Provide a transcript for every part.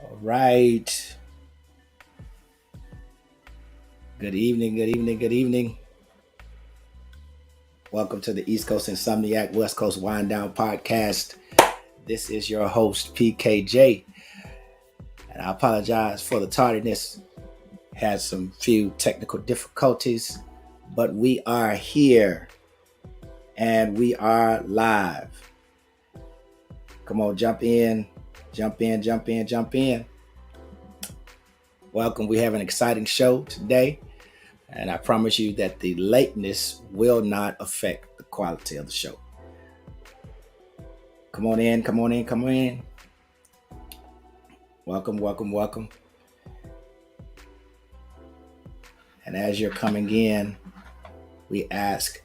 All right. Good evening, good evening, good evening. Welcome to the East Coast Insomniac West Coast Wind Down podcast. This is your host, PKJ. And I apologize for the tardiness. Had some few technical difficulties, but we are here and we are live. Come on, jump in, jump in, jump in, jump in. Welcome. We have an exciting show today. And I promise you that the lateness will not affect the quality of the show. Come on in, come on in, come on in. Welcome, welcome, welcome. And as you're coming in, we ask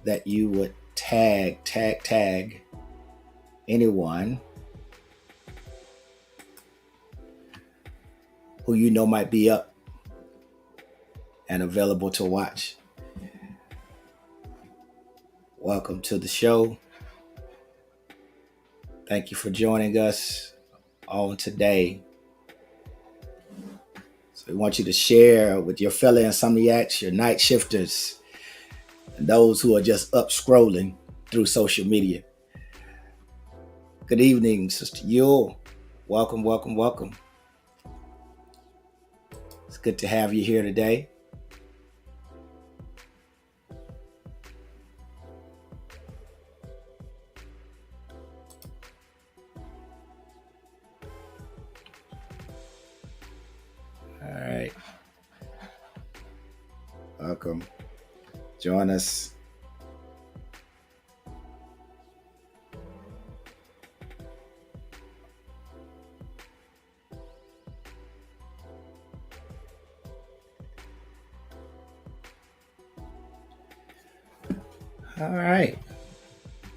that you would tag anyone who you know might be up and available to watch. Welcome to the show. Thank you for joining us on today. So we want you to share with your fellow insomniacs, your night shifters, and those who are just up scrolling through social media. Good evening, Sister Yule. Welcome, welcome, welcome. It's good to have you here today. All right. Welcome. Join us. All right.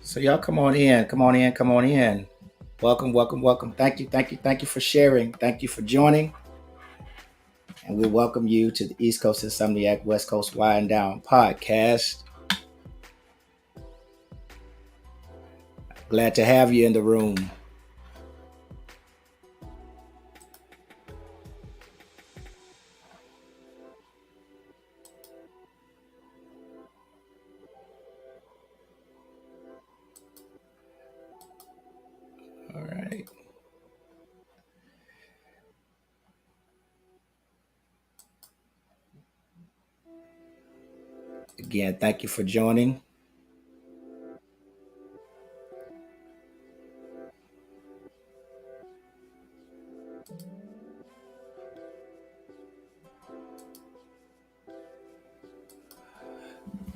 So y'all come on in, come on in, come on in. Welcome, welcome, welcome. Thank you for sharing. Thank you for joining. And we welcome you to the East Coast Insomniac West Coast Wind Down podcast. Glad to have you in the room. All right. Again, thank you for joining.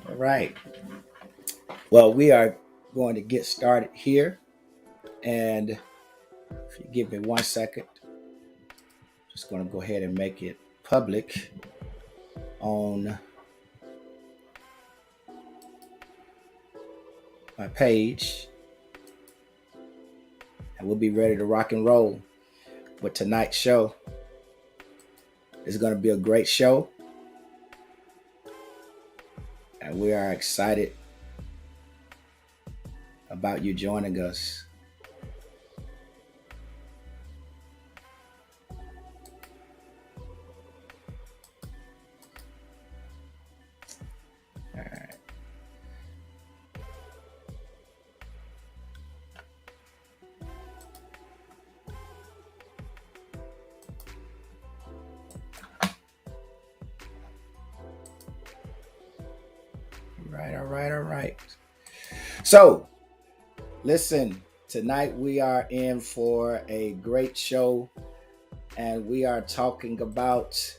All right. Well, we are going to get started here. And if you give me 1 second, just going to go ahead and make it public on my page. And we'll be ready to rock and roll with tonight's show. It's going to be a great show. And we are excited about you joining us. All right. right, all right, all right. So, listen, tonight we are in for a great show, and we are talking about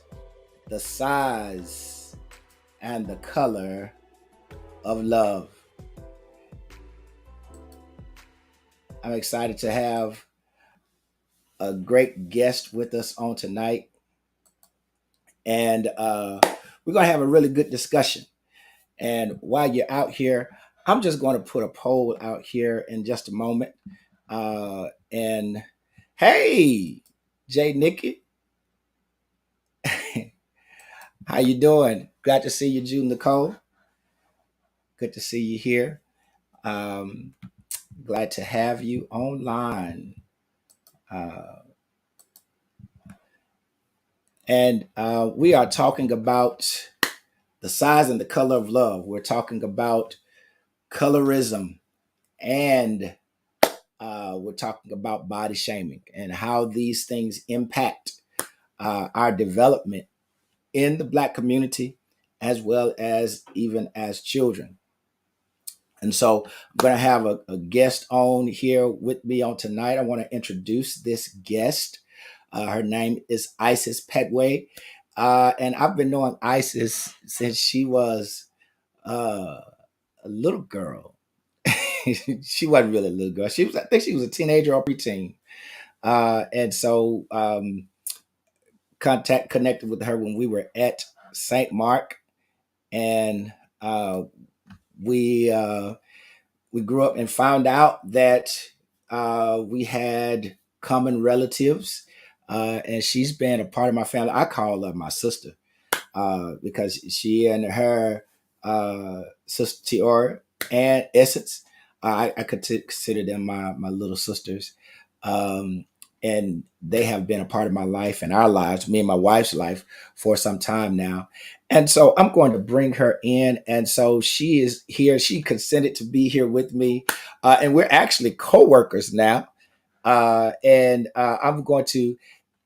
the size and the color of love. I'm excited to have a great guest with us on tonight, and we're going to have a really good discussion. And while you're out here, I'm just going to put a poll out here in just a moment. And hey, Jay Nikki, how you doing? Glad to see you, June Nicole. Good to see you here. Um, Glad to have you online. Uh, and we are talking about the size and the color of love. We're talking about colorism, and we're talking about body shaming and how these things impact our development in the Black community, as well as even as children. And so I'm going to have a guest on here with me on tonight. I want to introduce this guest. Her name is Isis Petway. And I've been knowing Isis since she was a little girl. She wasn't really a little girl. I think she was a teenager or preteen. And so connected with her when we were at St. Mark, and we we grew up and found out that we had common relatives, and she's been a part of my family. I call her my sister because she and her sister Tiora and Essence, I could consider them my little sisters. Um, and they have been a part of my life and our lives, me and my wife's life, for some time now. And so I'm going to bring her in. And so she is here. She consented to be here with me. And we're actually co-workers now. And I'm going to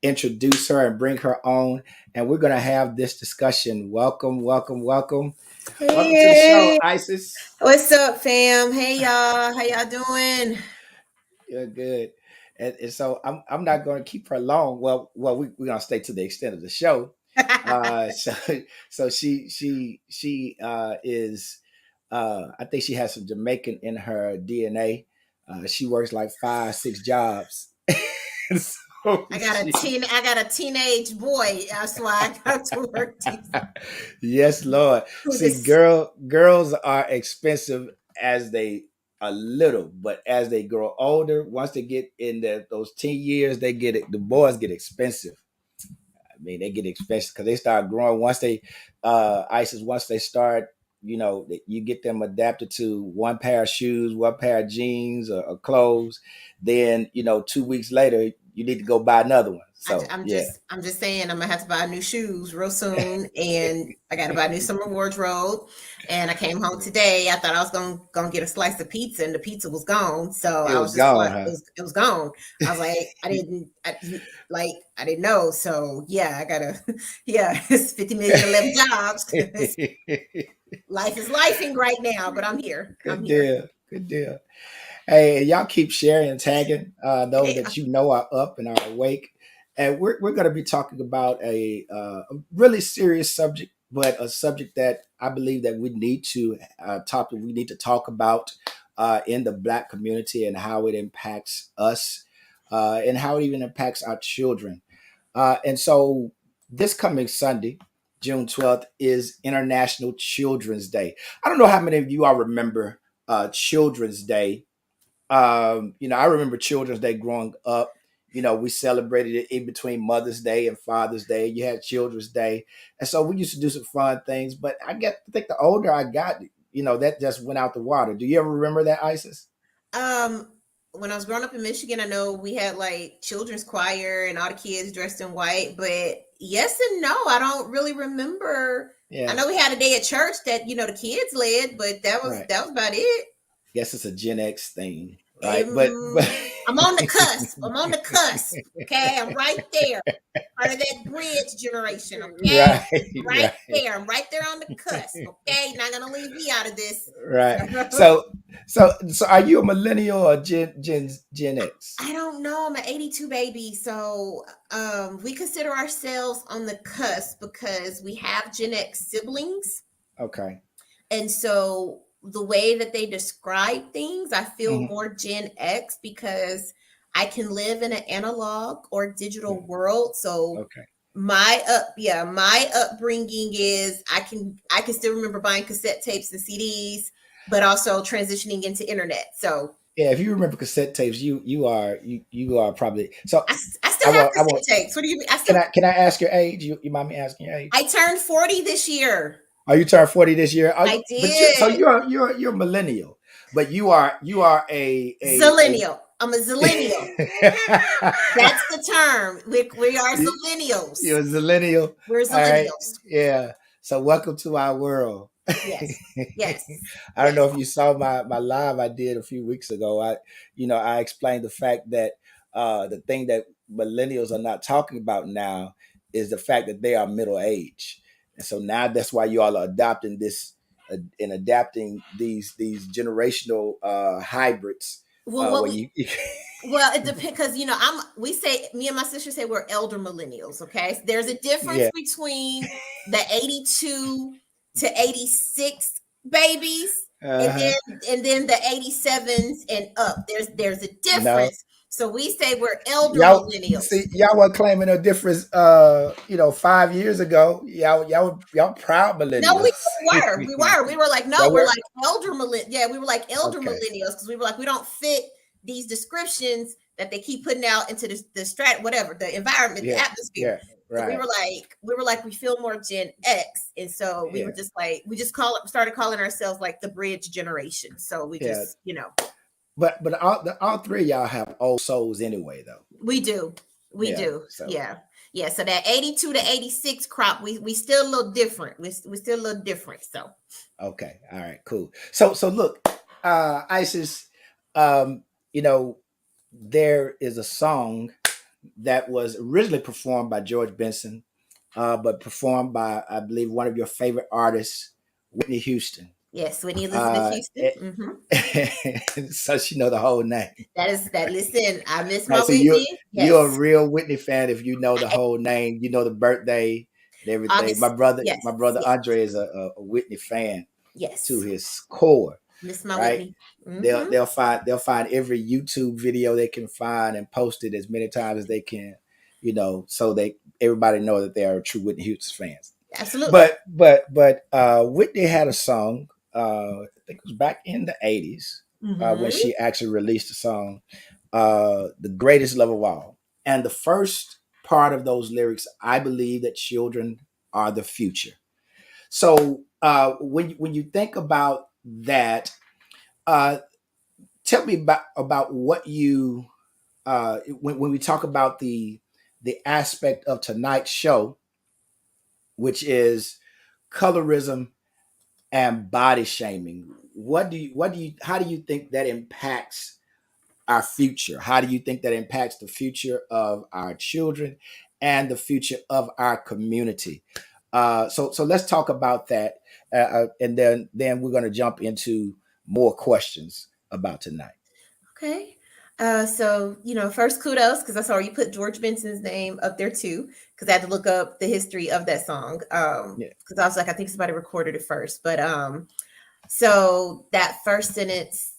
introduce her and bring her on. And we're going to have this discussion. Welcome, welcome, welcome. Welcome to the show, Hey, Isis. what's up, fam? Hey, y'all. How y'all doing? You're good. And so I'm not going to keep her long. We're going to stay to the extent of the show. So so she is I think she has some Jamaican in her DNA. She works like 5 6 jobs. So I got a teenage boy. That's why I got to work yes, Lord. through See, this. girls are expensive as they are little, but as they grow older, once they get in those teen years, they get it. The boys get expensive. I mean, they get expensive because they start growing. Once they, ISIS, once they start, you get them adapted to one pair of shoes, one pair of jeans or clothes. Then, 2 weeks later, you need to go buy another one. So, yeah. I'm just saying I'm gonna have to buy new shoes real soon, and I got to buy a new summer wardrobe. And I came home today. I thought I was gonna get a slice of pizza, and the pizza was gone. So It I was was just gone, like, huh? it was gone. I was like, I didn't know. So yeah, I gotta, yeah, it's 50 million 11 jobs. Life is lifing right now, but I'm here. I'm Good here. deal. Good deal. Hey, y'all keep sharing and tagging those Hey, that you know are up and are awake. And we're going to be talking about a really serious subject, but a subject that I believe that we need to talk about in the Black community, and how it impacts us, and how it even impacts our children. And so this coming Sunday, June 12th, is International Children's Day. I don't know how many of you all remember Children's Day. I remember Children's Day growing up. We celebrated it in between Mother's Day and Father's Day. You had Children's Day. And so we used to do some fun things. But I think the older I got, that just went out the water. Do you ever remember that, Isis? Um, when I was growing up in Michigan, I know we had like children's choir and all the kids dressed in white, but yes and no, I don't really remember. I Yeah, know we had a day at church that, the kids led, but that was right. that was about it. Guess it's a Gen X thing, right? But Um, I'm on the cusp. I'm on the cusp. Okay, I'm right there. Part of that bridge generation. Okay, Right, right right, there. I'm right there on the cusp. Okay, not gonna leave me out of this. right. So, So are you a millennial or Gen X? I don't know. I'm an 82 baby, so we consider ourselves on the cusp because we have Gen X siblings. Okay. And so the way that they describe things, I feel Hmm. more Gen X because I can live in an analog or digital Yeah. world. So Okay. my upbringing is I can still remember buying cassette tapes and CDs, but also transitioning into internet. So Yeah, if you remember cassette tapes, you are probably so. I still I have will. I cassette will. tapes. What do you mean? Can I ask your age? You mind me asking your age? I turned 40 this year. Are you turned 40 this year? I But you so did. you're a millennial, but you are a Zillennial. I'm a zillennial. That's the term. We are you're zillennials. a millennial. We're All right. zillennials. Yeah. So welcome to our world. Yes. Yes. I don't know Yes. if you saw my live I did a few weeks ago. I explained the fact that the thing that millennials are not talking about now is the fact that they are middle age, and so now that's why you all are adopting this and adapting these generational hybrids Well, what where we you well, it depends because we say me and my sister say we're elder millennials. Okay, there's a difference yeah. between the 82 to 86 babies, and Uh-huh. then the 87s and up. There's a No. difference. So we say we're elder Y'all see, millennials. y'all were claiming a difference 5 years ago. Y'all proud No, we millennials. were. We were. We were like, no, Y'all we're were? like elder millennials. Yeah, we were like elder Okay. millennials because we were like, we don't fit these descriptions that they keep putting out into the strat, whatever, the environment, the Yeah. atmosphere. Yeah. So Right. we feel more Gen X. And so we were Yeah. just like, we just started calling ourselves like the bridge generation. So we Yeah. just, But all three of y'all have old souls anyway, though. we do. We Yeah. do. So Yeah. Yeah. So that 82 to 86 crop, we still a little different. We still a little different. So okay. All right. Cool. So look, Isis, um, you know, there is a song that was originally performed by George Benson, but performed by, I believe, one of your favorite artists, Whitney Houston. yes, Whitney Elizabeth Uh, Houston. Hmm. so she know the whole name. That is that. Listen, I miss Right, my so you're Whitney. you're a Yes, real Whitney fan if you know the whole name, you know the birthday and everything. My August. brother, Yes, my brother yes, Andre is a Whitney fan to yes. his core, Miss my right? Whitney. They'll Hmm. they'll find every YouTube video they can find and post it as many times as they can, so they everybody know that they are true Whitney Houston fans. Absolutely. But Whitney had a song, I think it was back in the 80s, when Hmm. she actually released a song, The Greatest Love of All. And the first part of those lyrics, I believe that children are the future. So when you think about that, uh, tell me about what you when we talk about the aspect of tonight's show, which is colorism and body shaming. How do you think that impacts our future? How do you think that impacts the future of our children and the future of our community? So let's talk about that, and then we're going to jump into more questions about tonight. Okay. So first kudos because I saw you put George Benson's name up there too. Because I had to look up the history of that song. Yeah. Because I was like, I think somebody recorded it first. But so that first sentence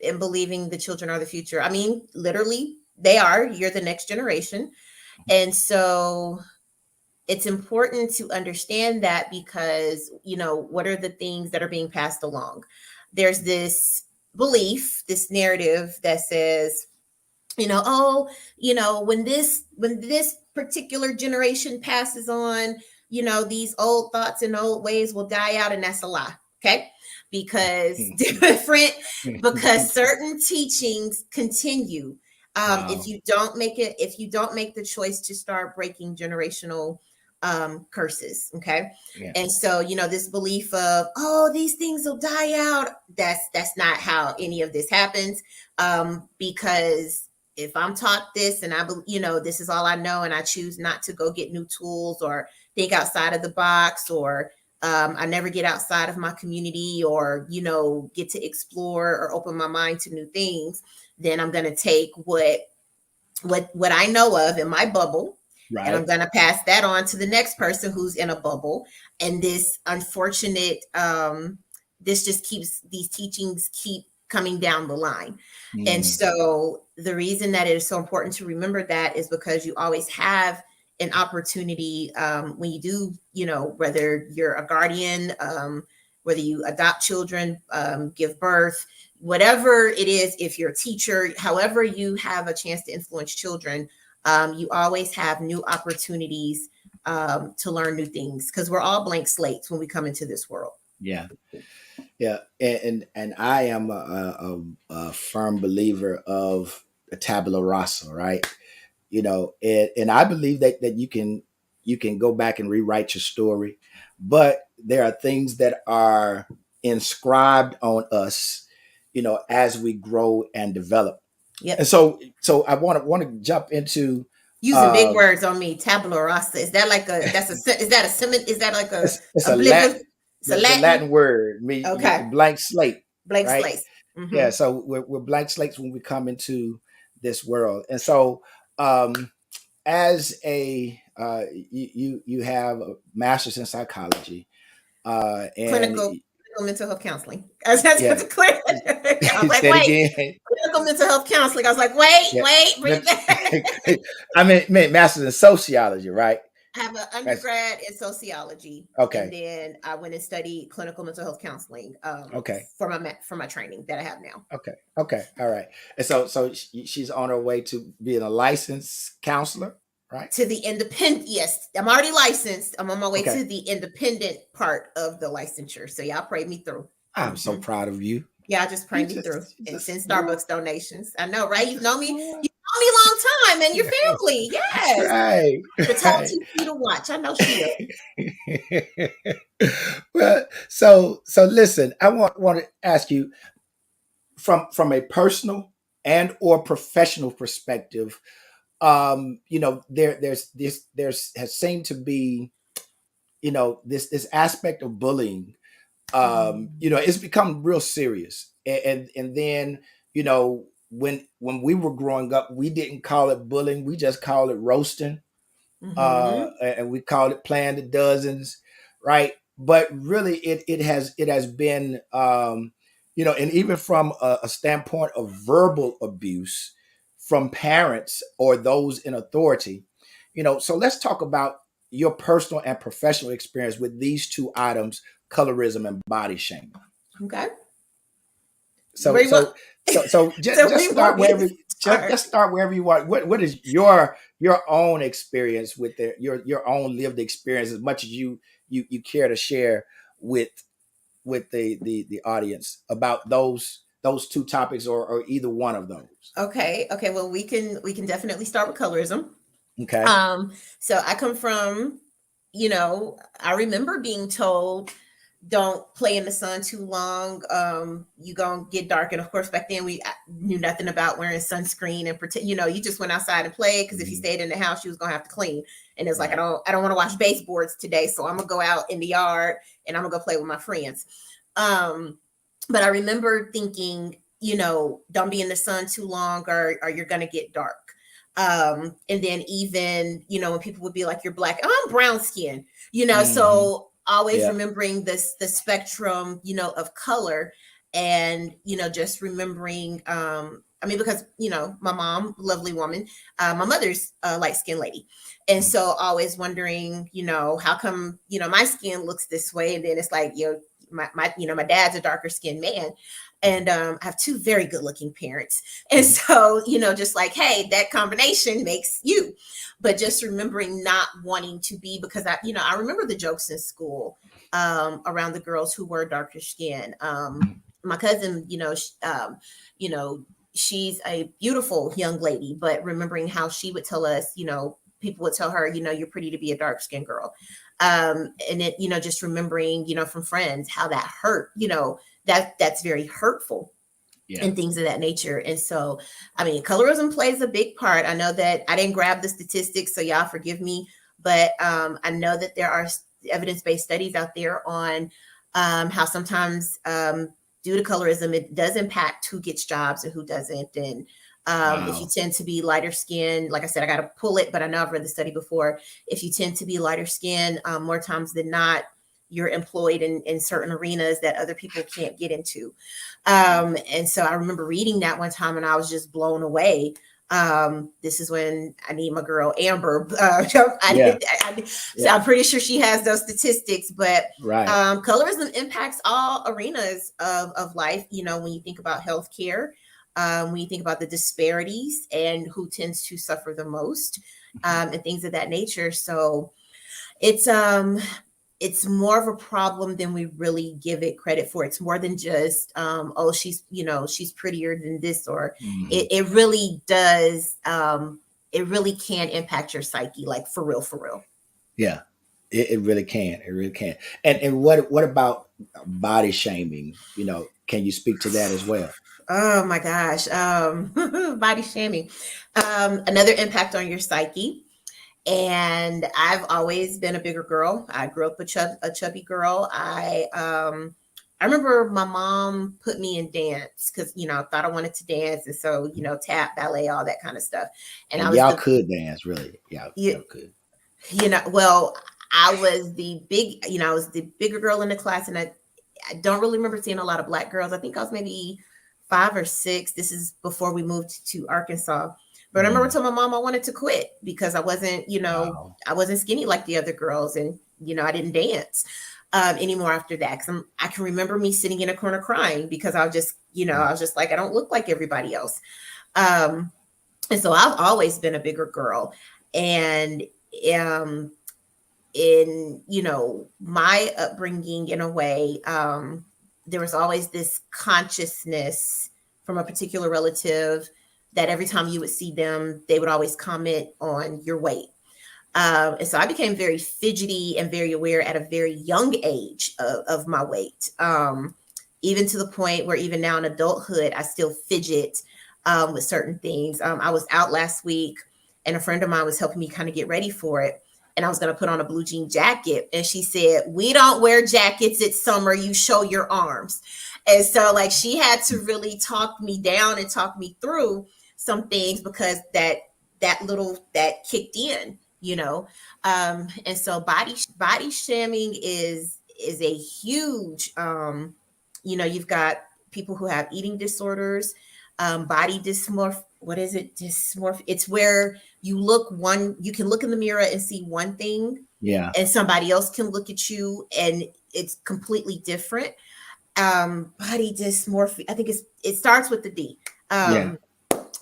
in believing the children are the future. I mean, literally, they are. You're the next generation, and so it's important to understand that because what are the things that are being passed along. There's this belief, this narrative that says, oh, when this particular generation passes on, these old thoughts and old ways will die out, and that's a lie. Okay, because different, because certain teachings continue. If Wow. you don't make the choice to start breaking generational curses. Okay, Yeah. and so this belief of, oh, these things will die out, that's not how any of this happens. Because if I'm taught this and this is all I know, and I choose not to go get new tools or think outside of the box, or I never get outside of my community, or, get to explore or open my mind to new things, then I'm going to take what I know of in my bubble, and I'm Right. going to pass that on to the next person who's in a bubble. And this unfortunate, this just keeps, these teachings keep coming down the line. And Mm, so the reason that it is so important to remember that is because you always have an opportunity, when you do, whether you're a guardian, whether you adopt children, give birth, whatever it is, if you're a teacher, however you have a chance to influence children, you always have new opportunities, to learn new things, because we're all blank slates when we come into this world. yeah. Yeah. And I am a firm believer of the tabula rasa, right? And I believe that you can go back and rewrite your story, but there are things that are inscribed on us, as we grow and develop. And Yep. so I want to jump into Using big um words on me. Tabula rasa. Is that like a, that's a, is that a is that like it's a a biblical, it's a the Latin? Latin word, me Okay. blank slate, Blank right? slates. Yeah, Mm-hmm. so we're blank slates when we come into this world. And so as a you have a master's in psychology, and Clinical mental health counseling. I just yeah. put to clear. I was like, Say it wait, again. clinical mental health counseling. I was like, wait, Yeah. wait, bring But- it back. I mean master's in sociology, right? I have an That's undergrad in sociology, and okay. then I went and studied clinical mental health counseling, Okay. for my training that I have now. Okay. Okay. All right. And so she's on her way to being a licensed counselor, right? To the independent, yes, I'm already licensed. I'm on my way Okay. to the independent part of the licensure. So y'all pray me through. I'm so Hmm. proud of you. Y'all just pray You me through you and just send boy, Starbucks donations. I know, right? you just You know me a long time, and your boy. family. Yes. Right. The tall Right. TV to watch. I know she knows. Well, so listen, I want to ask you from a personal and or professional perspective. There's has seemed to be, this aspect of bullying. It's become real serious. And then, when we were growing up, we didn't call it bullying, we just called it roasting, Mm-hmm. and we called it playing the dozens, right? But really, it has been, and even from a standpoint of verbal abuse from parents or those in authority. So let's talk about your personal and professional experience with these two items: colorism and body shaming. Okay. So Where you want? so so just So just we want start me wherever to start. just start wherever you are. What is your own experience with your own lived experience, as much as you care to share with the audience about those two topics, or either one of those. Okay. Okay. Well, we can definitely start with colorism. Okay. So I come from, I remember being told, don't play in the sun too long. You gonna get dark. And of course, back then we knew nothing about wearing sunscreen and pretend, you just went outside and played, because if you Mhm. stayed in the house, you was gonna have to clean. And it's like, Right. I don't want to wash baseboards today. So I'm gonna go out in the yard and I'm gonna go play with my friends. But I remember thinking, don't be in the sun too long, or you're gonna get dark. And then even, when people would be like, you're black, oh, I'm brown skin, Hmm. so always Yeah. remembering the spectrum, of color. And, just remembering, I mean, because, my mom, lovely woman, my mother's a light skinned lady. And so always wondering, how come, my skin looks this way. And then it's like, my dad's a darker skinned man. And I have two very good looking parents. And Mhm. so, just like, hey, that combination makes you. But just remembering not wanting to be, because I remember the jokes in school, around the girls who were darker skin. My cousin, you know, she's a beautiful young lady, but remembering how she would tell us, people would tell her, you're pretty to be a dark skinned girl. And it, just remembering, from friends, how that hurt, that's very hurtful. Yeah. and things of that nature. And so, I mean, colorism plays a big part. I know that I didn't grab the statistics, so y'all forgive me, but I know that there are evidence-based studies out there on how sometimes due to colorism, it does impact who gets jobs and who doesn't. And if you Wow. tend to be lighter skinned, like I said, I got to pull it, but I know I've read the study before. If you tend to be lighter skinned, more times than not, you're employed in certain arenas that other people can't get into. And so I remember reading that one time and I was just blown away. This is when I need my girl Amber. Yeah. So Yeah. I'm pretty sure she has those statistics, but Right. colorism impacts all arenas of life. You know, when you think about healthcare, when you think about the disparities and who tends to suffer the most, and things of that nature. So it's it's more of a problem than we really give it credit for. It's more than just oh, she's, you know, she's prettier than this, or Hmm. it really does, it really can impact your psyche, like for real, for real. Yeah. It really can. It really can. And what about body shaming? Can you speak to that as well? Oh my gosh. Body shaming. Another impact on your psyche. And I've always been a bigger girl. I grew up a chubby girl. I remember my mom put me in dance because, you know, I thought I wanted to dance, and so, you know, tap, ballet, all that kind of stuff. And And I was y'all the could dance, really. Y'all you, could. you know, well, I was the big, you know, I was the bigger girl in the class, and I don't really remember seeing a lot of black girls. I think I was maybe 5 or 6. This is before we moved to Arkansas. But I remember Mm. telling my mom I wanted to quit because I wasn't, you know, Wow. I wasn't skinny like the other girls, and you know, I didn't dance anymore after that. Because I can remember me sitting in a corner crying because I was just, you know, I was just like, I don't look like everybody else. Um, and so I've always been a bigger girl, and um, in, you know, my upbringing, in a way, there was always this consciousness from a particular relative that every time you would see them, they would always comment on your weight. And so I became very fidgety and very aware at a very young age of my weight, even to the point where even now in adulthood, I still fidget with certain things. I was out last week, and a friend of mine was helping me kind of get ready for it. And I was going to put on a blue jean jacket. And she said, "We don't wear jackets. It's summer. You show your arms." And so, like, she had to really talk me down and talk me through some things because that kicked in, you know. And so body shaming is a huge, you know, you've got people who have eating disorders, body dysmorph what is it, dysmorph it's where you can look in the mirror and see one thing, Yeah. and somebody else can look at you and it's completely different. Body dysmorphia, I think it starts with the D. Yeah.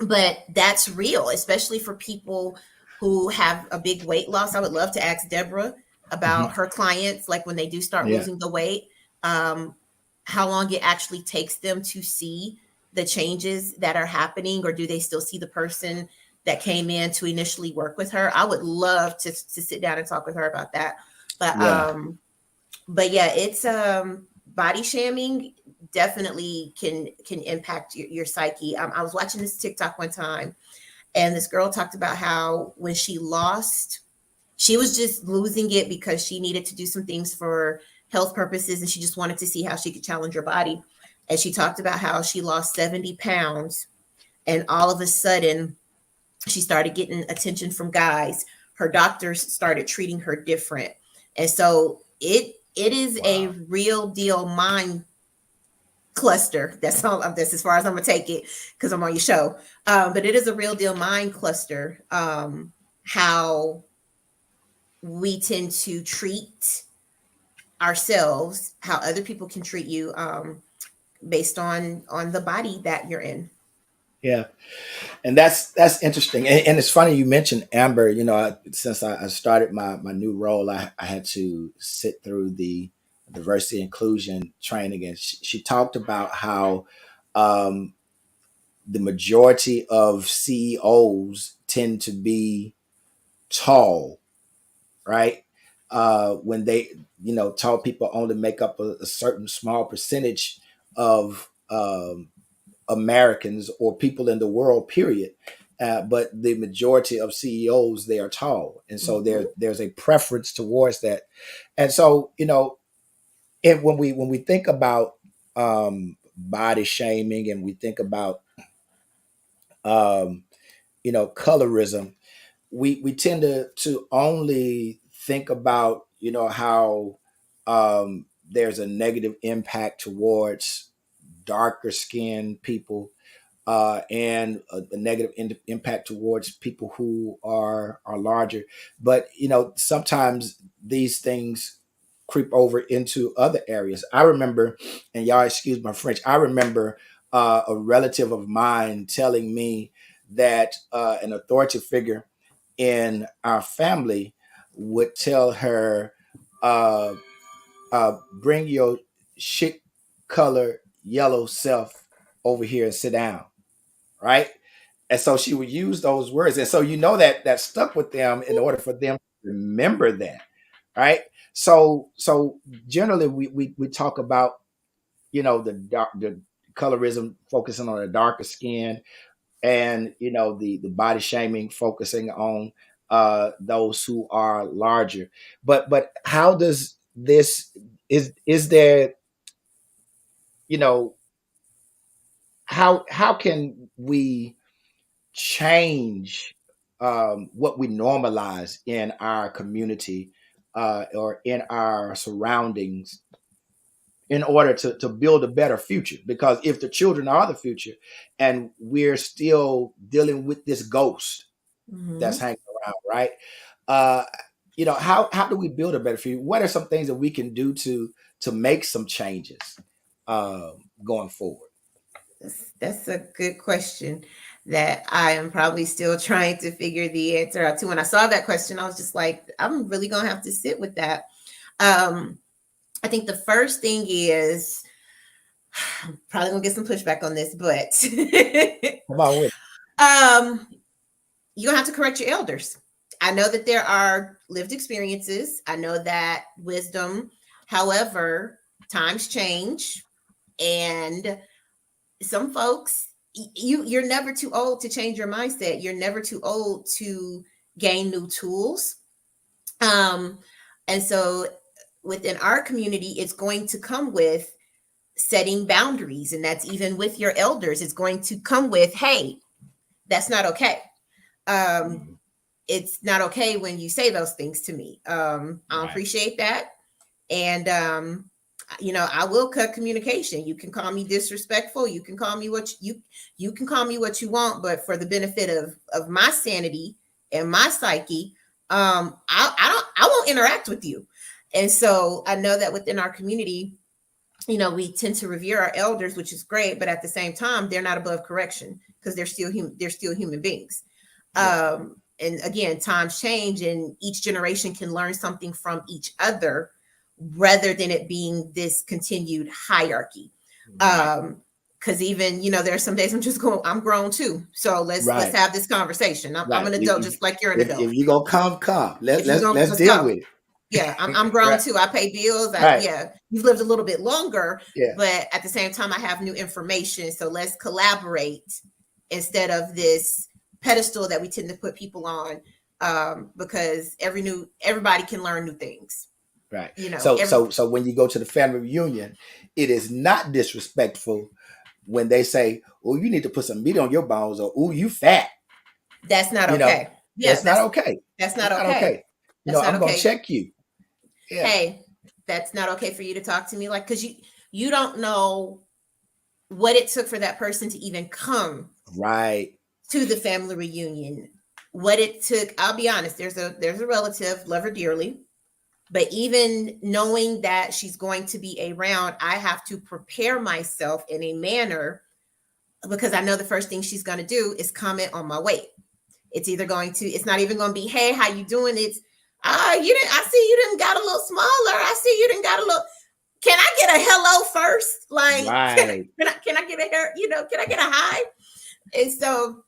But that's real, especially for people who have a big weight loss. I would love to ask Deborah about Hmm. her clients, like when they do start Yeah. losing the weight, um, how long it actually takes them to see the changes that are happening, or do they still see the person that came in to initially work with her? I would love to sit down and talk with her about that. But Yeah. but yeah, it's body shaming definitely can impact your psyche. I was watching this TikTok one time, and this girl talked about how when she lost, she was just losing it because she needed to do some things for health purposes, and she just wanted to see how she could challenge her body. And she talked about how she lost 70 pounds, and all of a sudden she started getting attention from guys. Her doctors started treating her different. And so it is a Wow. real deal mind cluster. That's as far as I'm gonna take it because I'm on your show. But it is a real deal mind cluster. How we tend to treat ourselves, how other people can treat you, based on the body that you're in. Yeah. And that's interesting. And it's funny you mentioned Amber. Since I started my new role, I had to sit through the diversity inclusion training, and she talked about how um, the majority of CEOs tend to be tall, right? When tall people only make up a certain small percentage of Americans or people in the world, period. But the majority of CEOs, they are tall, and so Mhm. there's a preference towards that. And so, and when we think about body shaming, and we think about um, colorism, we tend to only think about how there's a negative impact towards darker skinned people, and a negative impact towards people who are larger. But sometimes these things creep over into other areas. I remember, and y'all excuse my French, I remember a relative of mine telling me that an authority figure in our family would tell her, uh, bring your shit color yellow self over here and sit down, right? And so she would use those words, and so that stuck with them in order for them to remember that, right? So generally we talk about the colorism focusing on the darker skin, and the body shaming focusing on those who are larger. But how does this is there you know how can we change what we normalize in our community, or in our surroundings, in order to build a better future? Because if the children are the future, and we're still dealing with this ghost that's Mhm. hanging around, right? uh how do we build a better future? What are some things that we can do to make some changes going forward? That's a good question that I am probably still trying to figure the answer out to. When I saw that question, I was just like, I'm really gonna have to sit with that. Um, I think the first thing is probably gonna get some pushback on this, but Come on with um, you're gonna have to correct your elders. I know that there are lived experiences. I know that wisdom. However, times change, and some folks, you're never too old to change your mindset. You're never too old to gain new tools. Um, and so within our community, it's going to come with setting boundaries, and that's even with your elders. It's going to come with, hey, that's not okay. Um, it. it's not okay when you say those things to me. I don't Right. appreciate that. And I will cut communication. You can call me disrespectful. You can call me you can call me what you want, but for the benefit of my sanity and my psyche, I won't interact with you. And so I know that within our community, we tend to revere our elders, which is great, but at the same time, they're not above correction because they're still human beings. Yeah. And again, times change, and each generation can learn something from each other rather than it being this continued hierarchy. Right. Because even there are some days I'm just going, I'm grown too, so let's Right. have this conversation. I'm Right. an adult just like you're an If adult. you gonna come, If you don't, let's let's deal go. with Yeah, I'm it. grown Right. too. I pay bills. Right. Yeah, you've lived a little bit longer, Yeah. but at the same time, I have new information. So let's collaborate instead of this pedestal that we tend to put people on, because everybody can learn new things. Right. You know, So every so so when you go to the family reunion, it is not disrespectful when they say, "Oh, you need to put some meat on your bones," or "Oh, you fat." That's not You know, okay. Yeah, that's not okay. that's not That's not okay. okay. That's not I'm gonna okay. check you. Yeah. Hey, that's not okay for you to talk to me like, because you don't know what it took for that person to even come Right. to the family reunion. What it took, I'll be honest, there's a relative, love her dearly, but even knowing that she's going to be around, I have to prepare myself in a manner, because I know the first thing she's going to do is comment on my weight. It's not even going to be, hey, how you doing? It's, you didn't, I see you didn't got a little smaller. I see you didn't got a little, can I get a hello first? Like, Right. can I get a hair, can I get a hi? And so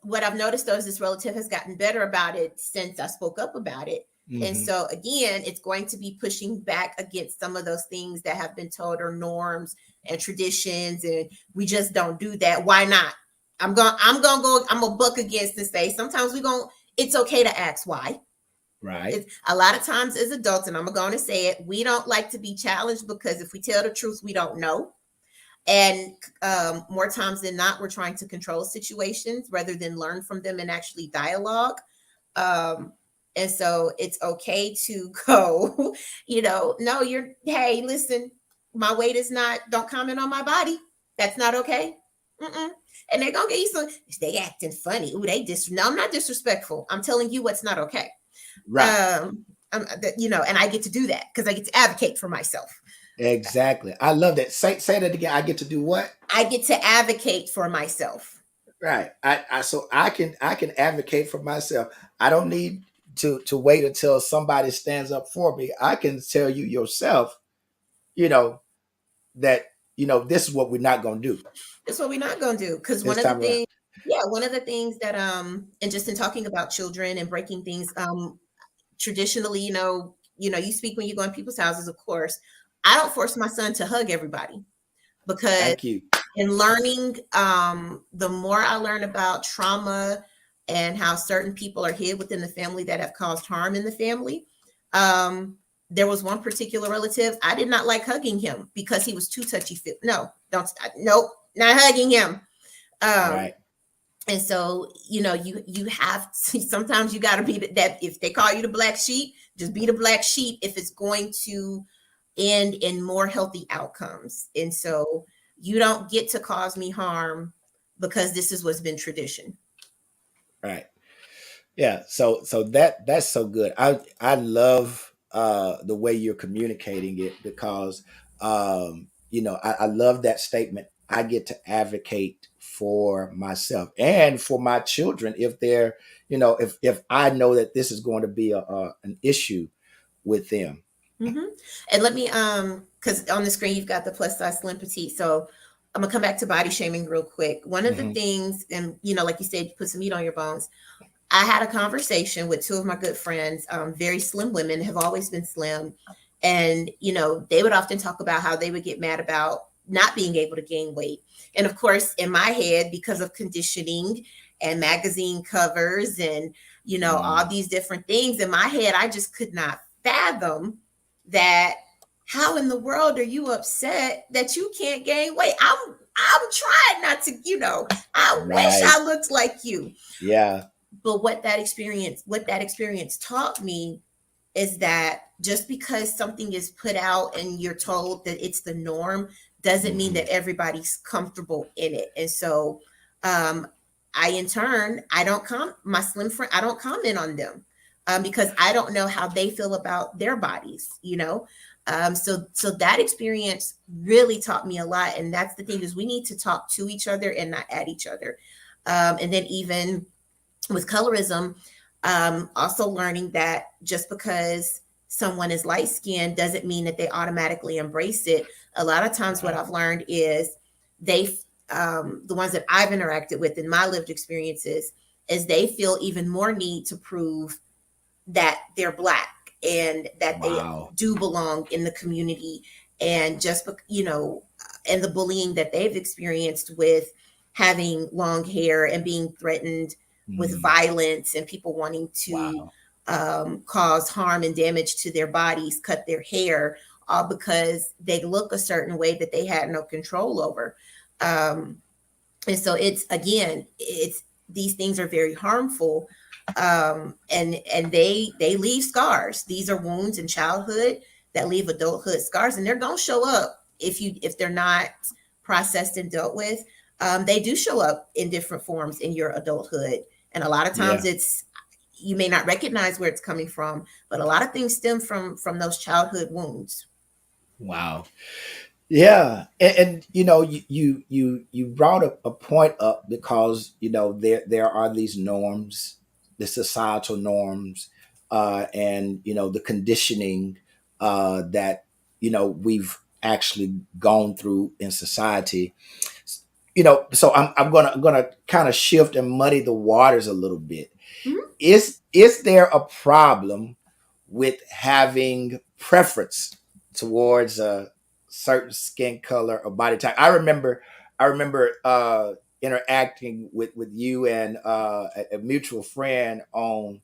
what I've noticed though is this relative has gotten better about it since I spoke up about it. And Hmm. so again, it's going to be pushing back against some of those things that have been told are norms and traditions, and we just don't do that. Why not? I'm gonna buck against and say sometimes it's okay to ask why. Right. It's a lot of times as adults, and I'm going to say it, we don't like to be challenged because if we tell the truth, we don't know. And more times than not, we're trying to control situations rather than learn from them and actually dialogue. Um, and so it's okay to go, no, hey, listen, my weight is not, don't comment on my body. That's not okay. Mm-mm. And they're going to get you some, they acting funny. Ooh, no, I'm not disrespectful. I'm telling you what's not okay. Right. And I get to do that because I get to advocate for myself. Exactly. I love that. Say that again. I get to do what? I get to advocate for myself. Right. So I can advocate for myself. I don't need to wait until somebody stands up for me. I can tell you yourself, you know, that this is what we're not gonna do That's what we're not going to do. Because this time around. one of the things that, and just in talking about children and breaking things, traditionally, you speak when you go in people's houses, of course. I don't force my son to hug everybody because Thank you. in learning, the more I learn about trauma and how certain people are hid within the family that have caused harm in the family. There was one particular relative, I did not like hugging him because he was too touchy feel. No, don't, nope, not hugging him. Um, Right. and so, you have to, sometimes you got to be that. If they call you the black sheep, just be the black sheep if it's going to end in more healthy outcomes. And so you don't get to cause me harm because this is what's been tradition. Right. Yeah. So that's so good. I love the way you're communicating it because I love that statement. I get to advocate for myself and for my children if they're if I know that this is going to be an issue with them. Mm-hmm. And let me, because on the screen you've got the plus size, slim, petite. So I'm gonna come back to body shaming real quick. One of the Hmm. things, and like you said, you put some meat on your bones. I had a conversation with two of my good friends, very slim women, have always been slim. And, they would often talk about how they would get mad about not being able to gain weight. And of course, in my head, because of conditioning and magazine covers and, all these different things in my head, I just could not fathom that. How in the world are you upset that you can't gain weight? I'm trying not to, I wish Right. I looked like you. Yeah. But what that experience taught me is that just because something is put out and you're told that it's the norm doesn't mean Hmm. that everybody's comfortable in it. And so, um I in turn, I don't my slim friend, I don't comment on them, because I don't know how they feel about their bodies. So that experience really taught me a lot. And that's the thing, is we need to talk to each other and not at each other. And then even with colorism, also learning that just because someone is light skinned doesn't mean that they automatically embrace it. A lot of times, what Right. I've learned is the ones that I've interacted with in my lived experiences, is they feel even more need to prove that they're black and that they Wow. do belong in the community. And and the bullying that they've experienced with having long hair and being threatened with Mm. violence and people wanting to, Wow. cause harm and damage to their bodies, cut their hair, all because they look a certain way that they had no control over. Um, and so it's these things are very harmful. And they leave scars. These are wounds in childhood that leave adulthood scars, and they're going to show up if they're not processed and dealt with. They do show up in different forms in your adulthood, and a lot of times Yeah. it's, you may not recognize where it's coming from, but a lot of things stem from those childhood wounds. Wow. Yeah, and you brought a point up because there are these norms, the societal norms, and the conditioning that we've actually gone through in society. So I'm gonna kind of shift and muddy the waters a little bit. Mhm. Is there a problem with having preference towards a certain skin color or body type. I remember interacting with you and a mutual friend on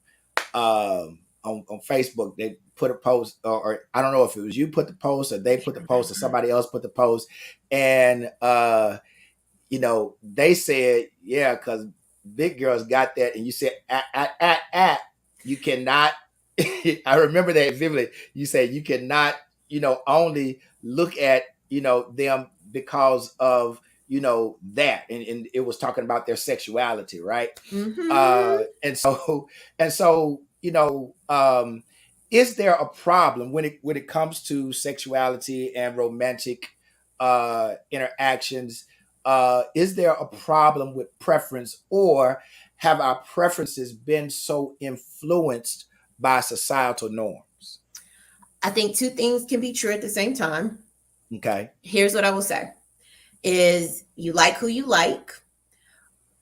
Facebook. They put a post, or I don't know if it was you put the post or they put the post or somebody else put the post, and they said, yeah, because big girls got that, and you said, you cannot. I remember that vividly. You said you cannot, only look at, them because of, that, and it was talking about their sexuality, right? Mm-hmm. And so, is there a problem when it comes to sexuality and romantic interactions? Is there a problem with preference, or have our preferences been so influenced by societal norms? I think two things can be true at the same time. Okay. Here's what I will say is you like who you like.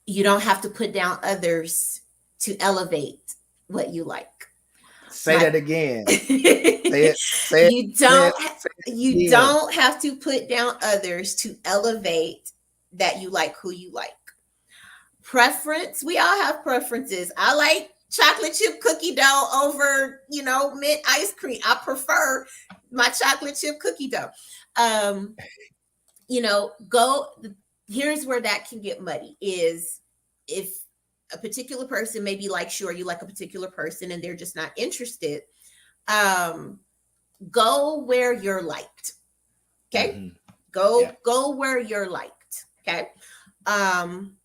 You don't have to put down others to elevate what you like. Say My that again. Say it. Say it. you Say it. don't Say it you again. don't have to put down others to elevate that you like who you like. Preference, we all have preferences. I like chocolate chip cookie dough over, mint ice cream. I prefer my chocolate chip cookie dough. Um, go here's where that can get muddy is if a particular person maybe likes you or you like a particular person and they're just not interested, um, go where you're liked. Okay. Mm-hmm. Yeah. Go where you're liked. Okay. Um,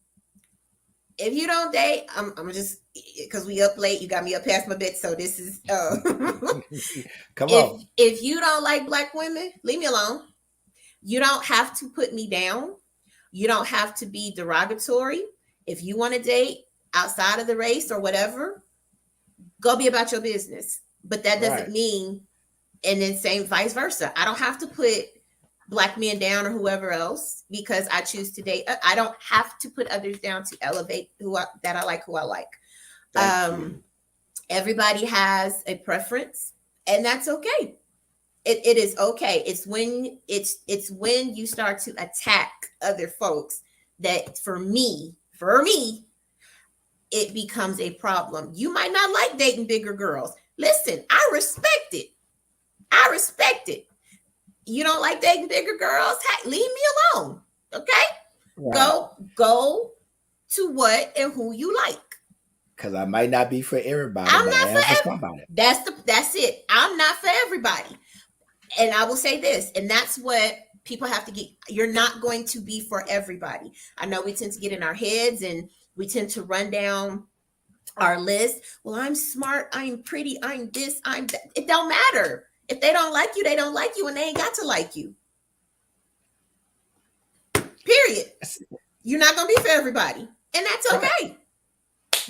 if you don't date, I'm just because we up late, you got me up past my bed. So this is Come if on. if you don't like black women, leave me alone. You don't have to put me down. You don't have to be derogatory. If you want to date outside of the race or whatever, go be about your business. But that doesn't Right. mean, and then same vice versa. I don't have to put black men down or whoever else because I choose to date. I don't have to put others down to elevate that I like who I like. Thank you. Everybody has a preference, and that's okay. It is okay. It's when you start to attack other folks that for me, it becomes a problem. You might not like dating bigger girls. Listen, I respect it. I respect it. You don't like dating bigger girls? Hey, leave me alone. Okay? Right. Go to what and who you like. Because I might not be for everybody, I'm but I not am for for somebody. that's it. I'm not for everybody. And I will say this, and that's what people have to get. You're not going to be for everybody. I know we tend to get in our heads and we tend to run down our list. Well, I'm smart, I'm pretty, I'm this, I'm that. It don't matter. If they don't like you, they don't like you, and they ain't got to like you. Period. You're not gonna be for everybody. And that's Right. okay.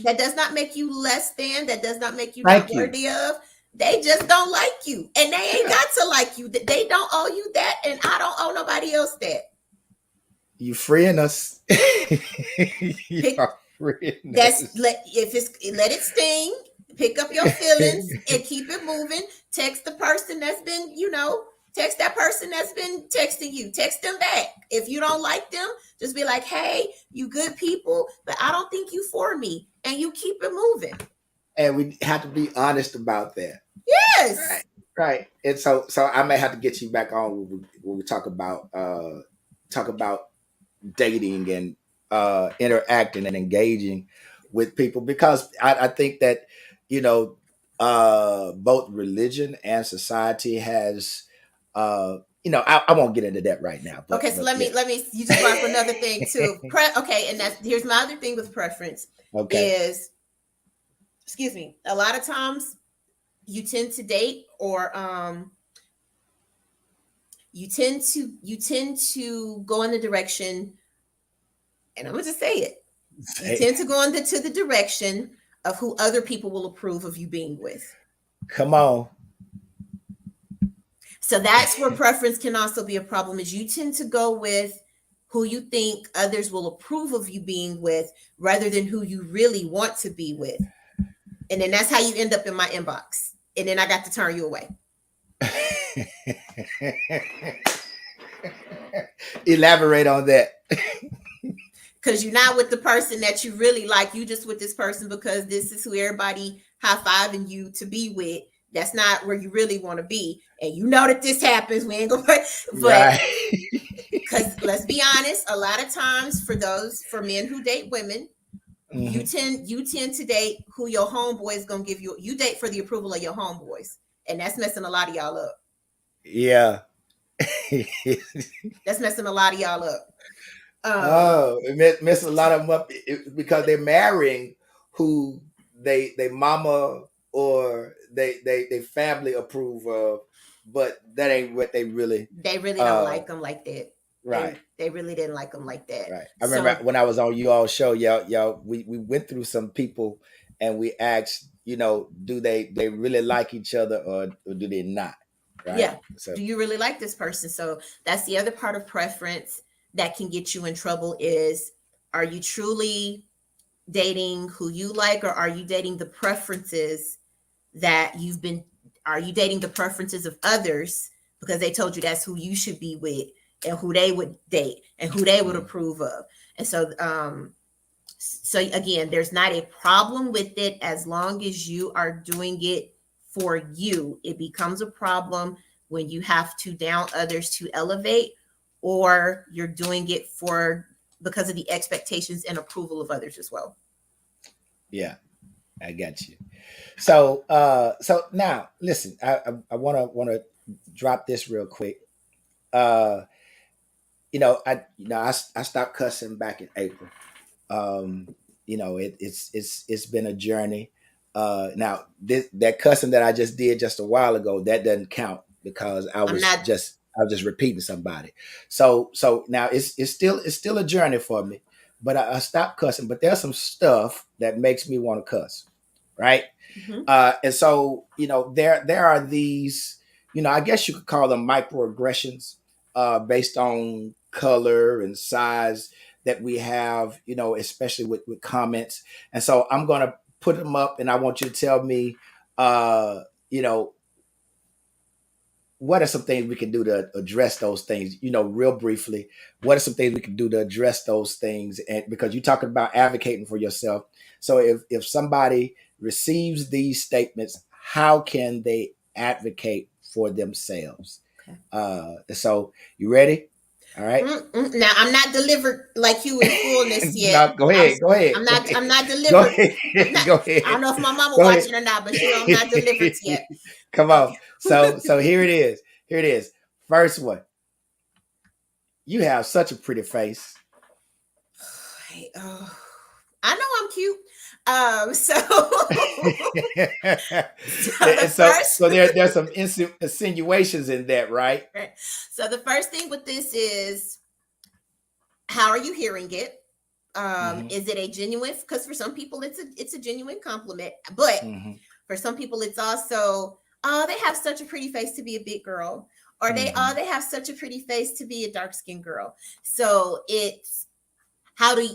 That does not make you less than, that does not make you not Thank you. worthy of. They just don't like you. And they ain't Yeah. got to like you. They don't owe you that, and I don't owe nobody else that. You freeing us. You Pick are freeing that's us. let it sting. Pick up your feelings and keep it moving. Text the person text that person that's been texting you. Text them back. If you don't like them, just be like, hey, you good people, but I don't think you for me. And you keep it moving. And we have to be honest about that. Yes. Right. Right. And so I may have to get you back on when we talk about dating and interacting and engaging with people, because I think that you know both religion and society has I won't get into that right now, but Okay, so let yeah. me you just brought up another thing too. Okay, and that's here's my other thing with preference Okay. is, excuse me, a lot of times you tend to date or you tend to go in the direction, and I'm gonna just say it. You Say, tend to go into the direction of who other people will approve of you being with. come on. So that's where preference can also be a problem, is you tend to go with who you think others will approve of you being with rather than who you really want to be with. And then that's how you end up in my inbox. and then I got to turn you away. Elaborate on that. Because you're not with the person that you really like. You just with this person because this is who everybody high-fiving you to be with. That's not where you really want to be. And you know that this happens. We ain't gonna but because let's be honest, a lot of times for men who date women, you tend to date who your homeboy is gonna give you. You date for the approval of your homeboys. And that's messing a lot of y'all up. Yeah. That's messing a lot of y'all up. It mess a lot of them up because they're marrying who they mama or they family approve of, but that ain't what they really don't like them like that. Right. They really didn't like them like that. Right. I remember when I was on you all show, y'all we went through some people and we asked, do they really like each other or do they not? Right. Yeah. So, do you really like this person? So that's the other part of preference that can get you in trouble is, are you truly dating who you like, or are you dating the preferences are you dating the preferences of others because they told you that's who you should be with and who they would date and who they would approve of? And so, so again, there's not a problem with it as long as you are doing it for you. It becomes a problem when you have to down others to elevate, or you're doing it because of the expectations and approval of others as well. Yeah, I got you. So, so now listen, I want to drop this real quick. I stopped cussing back in April. It's been a journey. Now that cussing that I just did just a while ago, that doesn't count because I was just repeating somebody. So now it's still a journey for me, but I stopped cussing. But there's some stuff that makes me want to cuss, right? Mm-hmm. And so there are these, I guess you could call them microaggressions based on color and size that we have, especially with comments. And so I'm going to put them up and I want you to tell me, what are some things we can do to address those things, real briefly. What are some things we can do to address those things? And because you're talking about advocating for yourself. So if somebody receives these statements, how can they advocate for themselves? Okay. So you ready? All right. Now I'm not delivered like you in fullness yet. No, go ahead. I'm not delivered. Go ahead. I don't know if my mama watching or not, but I'm not delivered yet. Come on. So here it is. Here it is. First one. You have such a pretty face. I know I'm cute. So there's some insinuations in that, right? So the first thing with this is, how are you hearing it? Is it a genuine? Because for some people it's a genuine compliment, but for some people it's also, they have such a pretty face to be a big girl, or they have such a pretty face to be a dark-skinned girl. So it's, how do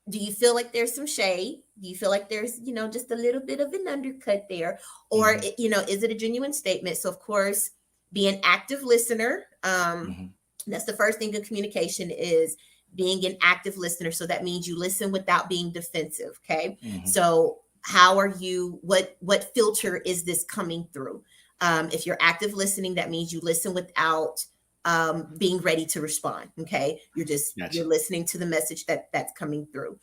do you feel like there's some shade? Do you feel like there's, just a little bit of an undercut there? Or, is it a genuine statement? So, of course, be an active listener. That's the first thing in communication, is being an active listener. So that means you listen without being defensive. Okay. So how are you, what filter is this coming through? If you're active listening, that means you listen without being ready to respond. Okay. You're listening to the message that's coming through.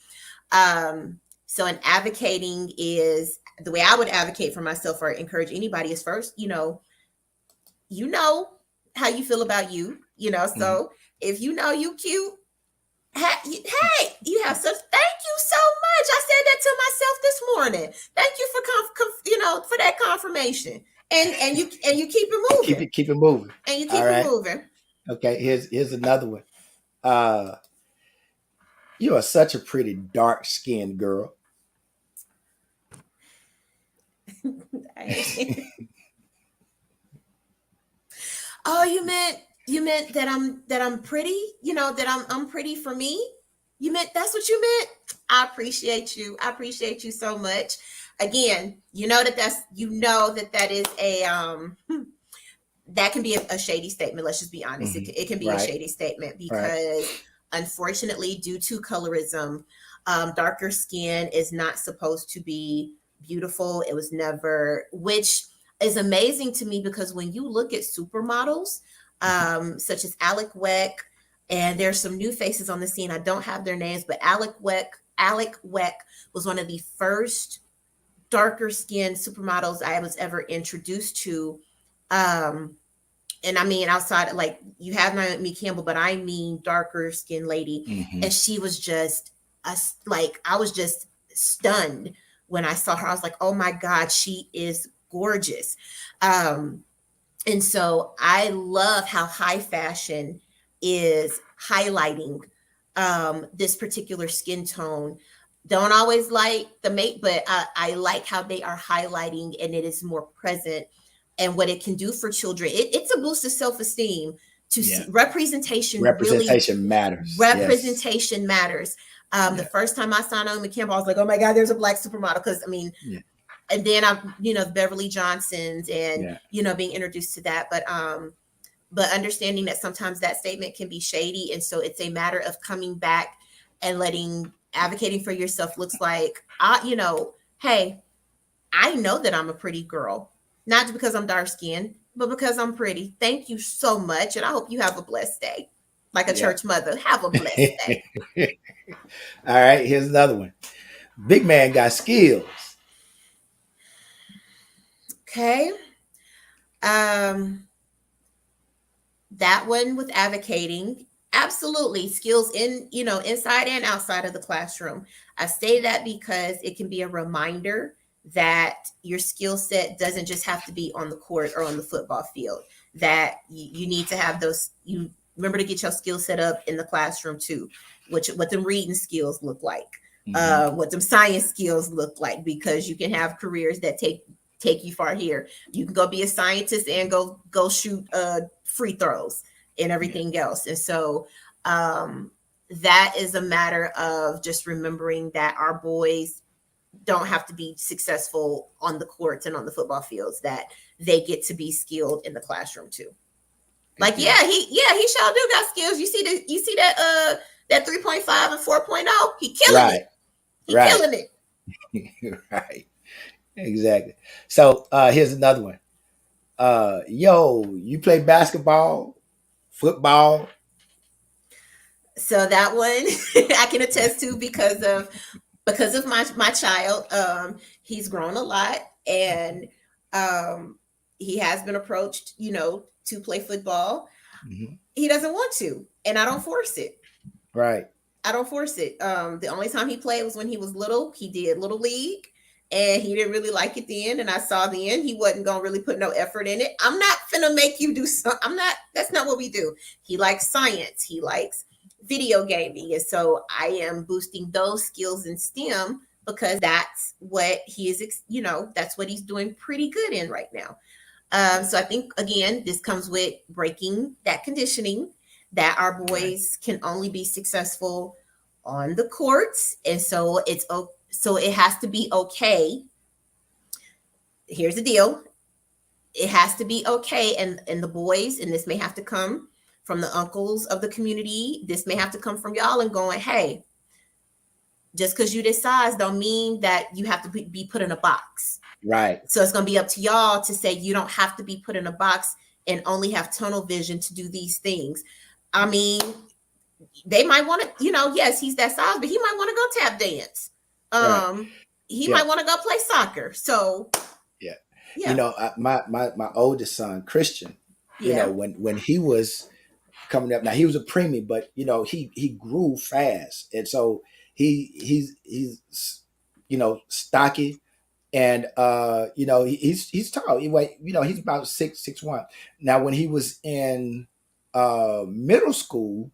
So an advocating is, the way I would advocate for myself or encourage anybody is, first, you know how you feel about you, so if you cute, hey, you have such, thank you so much. I said that to myself this morning. Thank you for for that confirmation. And you keep it moving. Keep it moving. And you keep it moving. Okay, here's another one. You are such a pretty dark-skinned girl. Oh, you meant that I'm pretty, that I'm pretty for me. You meant, that's what you meant. I appreciate you so much. again, you know that is a that can be a shady statement. Let's just be honest. Hmm. It can be a Right. shady statement Right. because, unfortunately, due to colorism, darker skin is not supposed to be beautiful. It was never, which is amazing to me because when you look at supermodels, Hmm. such as Alec Weck, and there's some new faces on the scene. I don't have their names, but Alec Weck was one of the first darker skinned supermodels I was ever introduced to. Um, and I mean, outside, like you have Naomi Campbell, but I mean darker skinned lady, Hmm. and she was just like I was just stunned when I saw her. I was like, oh my god, she is gorgeous. Um, and so I love how high fashion is highlighting this particular skin tone. Don't always like the mate, but I like how they are highlighting and it is more present and what it can do for children. It's a boost of self esteem to Yeah. see representation really. Representation matters. Yes. Representation matters. The Yeah. first time I saw Naomi Campbell, I was like, oh my God, there's a black supermodel. Because I mean, Yeah. and then the Beverly Johnsons and Yeah. being introduced to that, but understanding that sometimes that statement can be shady, and so it's a matter of coming back and letting advocating for yourself looks like hey, I know that I'm a pretty girl, not just because I'm dark skinned, but because I'm pretty. Thank you so much, and I hope you have a blessed day. Like a Yeah. church mother, have a blessed day. All right. Here's another one. Big man got skills. Okay. Um, that one with advocating, absolutely skills in inside and outside of the classroom. I say that because it can be a reminder that your skill set doesn't just have to be on the court or on the football field, that you need to have those. You remember to get your skill set up in the classroom too, which what them reading skills look like, Hmm. what them science skills look like, because you can have careers that take you far here. You can go be a scientist and go shoot free throws and Yeah. everything else. And so that is a matter of just remembering that our boys don't have to be successful on the courts and on the football fields, that they get to be skilled in the classroom too. Good Like deal. he sure do got skills. You see that 3.5 and 4.0, he killing Right. it. He Right. killing it. Right. Exactly. So here's another one. Yo, you play basketball, football. So that one I can attest to because of my child. He's grown a lot, and um, he has been approached, to play football. Hmm. He doesn't want to, and I don't force it. Right. I don't force it. The only time he played was when he was little. He did little league, and he didn't really like it then. And I saw then he wasn't gonna really put no effort in it. I'm not finna make you do some. I'm not. That's not what we do. He likes science. He likes video gaming, and so I am boosting those skills in STEM because that's what he is. That's what he's doing pretty good in right now. Yeah. So I think again, this comes with breaking that conditioning that our Right. boys can only be successful on the courts, and so it has to be okay. Here's the deal: it has to be okay, and the boys, and this may have to come from the uncles of the community. This may have to come from y'all and going, hey, just because you this size don't mean that you have to be put in a box. Right. So it's going to be up to y'all to say you don't have to be put in a box and only have tunnel vision to do these things. I mean, they might want to, yes, he's that size, but he might want to go tap dance. Right. He Yeah. might want to go play soccer. So Yeah. yeah, My oldest son, Christian, yeah, when he was coming up, now he was a preemie, but he grew fast. And so he's stocky, and he's tall. He's about 6'1". Now when he was in middle school,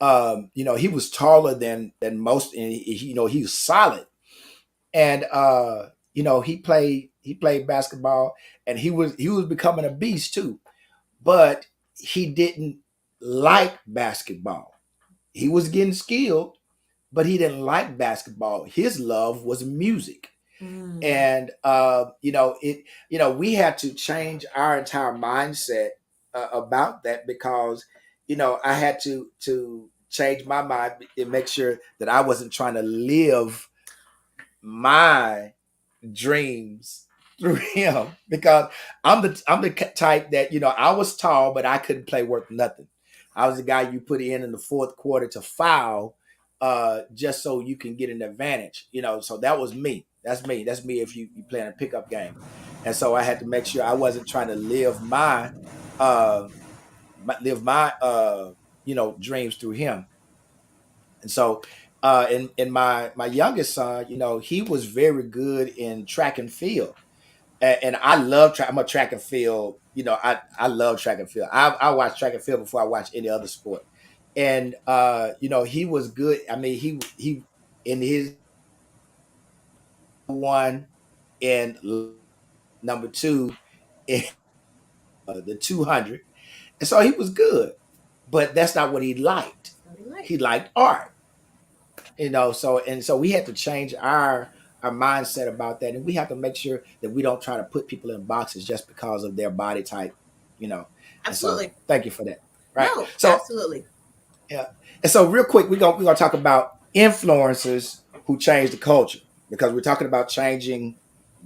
he was taller than most, and he was solid. And he played basketball, and he was becoming a beast too. But he didn't like basketball. He was getting skilled, but he didn't like basketball. His love was music. Mm. And we had to change our entire mindset about that, because I had to change my mind and make sure that I wasn't trying to live my dreams through him, because I'm the type that I was tall, but I couldn't play worth nothing. I was the guy you put in the fourth quarter to foul, just so you can get an advantage. So that was me. That's me. That's me. If you play in a pickup game, and so I had to make sure I wasn't trying to uh, live my dreams through him. And so, in my youngest son, he was very good in track and field, and I love track. I'm a track and field. I love track and field. I watch track and field before I watch any other sport. And he was good. I mean, he in his one and number two in the 200, and so he was good. But that's not what he liked. That's what he like. He liked art. So we had to change our mindset about that, and we have to make sure that we don't try to put people in boxes just because of their body type. you know and so Absolutely. thank you for that. Right. No, So absolutely. yeah. And so real quick, we're gonna talk about influencers who change the culture, because we're talking about changing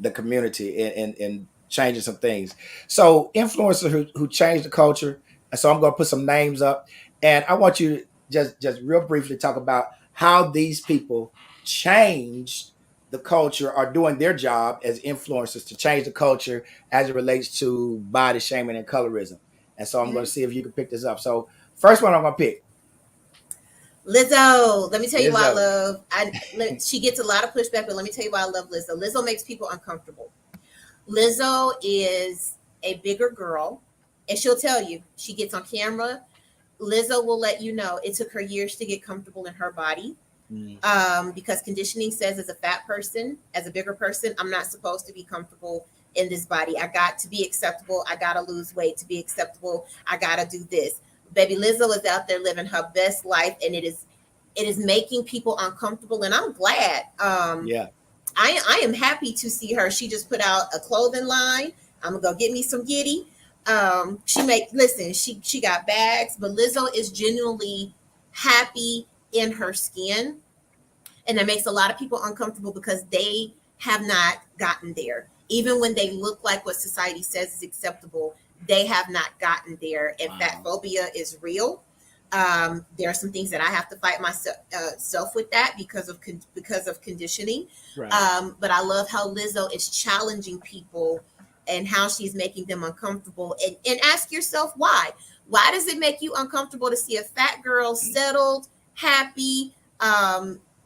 the community and changing some things. So influencers who change the culture. And so I'm gonna put some names up, and I want you to just real briefly talk about how these people changed the culture, are doing their job as influencers to change the culture as it relates to body shaming and colorism. And so I'm going to Mhm. see if you can pick this up. So first one I'm going to pick, Lizzo, let me tell you why I Lizzo. love. She gets a lot of pushback, but let me tell you why I love Lizzo. Lizzo makes people uncomfortable. Lizzo is a bigger girl, and she'll tell you she gets on camera. Lizzo will let you know it took her years to get comfortable in her body, Mm, because conditioning says, as a fat person, as a bigger person, I'm not supposed to be comfortable in this body. I got to be acceptable. I got to lose weight to be acceptable. I got to do this. Baby Lizzo is out there living her best life, and it is making people uncomfortable, and I'm glad. yeah. I am happy to see her. She just put out a clothing line. I'm gonna go get me some giddy. She make listen. She got bags, but Lizzo is genuinely happy in her skin, and that makes a lot of people uncomfortable because they have not gotten there. Even when they look like what society says is acceptable, they have not gotten there, and fat Wow. phobia is real. There are some things that I have to fight myself self with that because of conditioning. Right. But I love how Lizzo is challenging people and how she's making them uncomfortable. And ask yourself why. Why does it make you uncomfortable to see a fat girl settled, happy?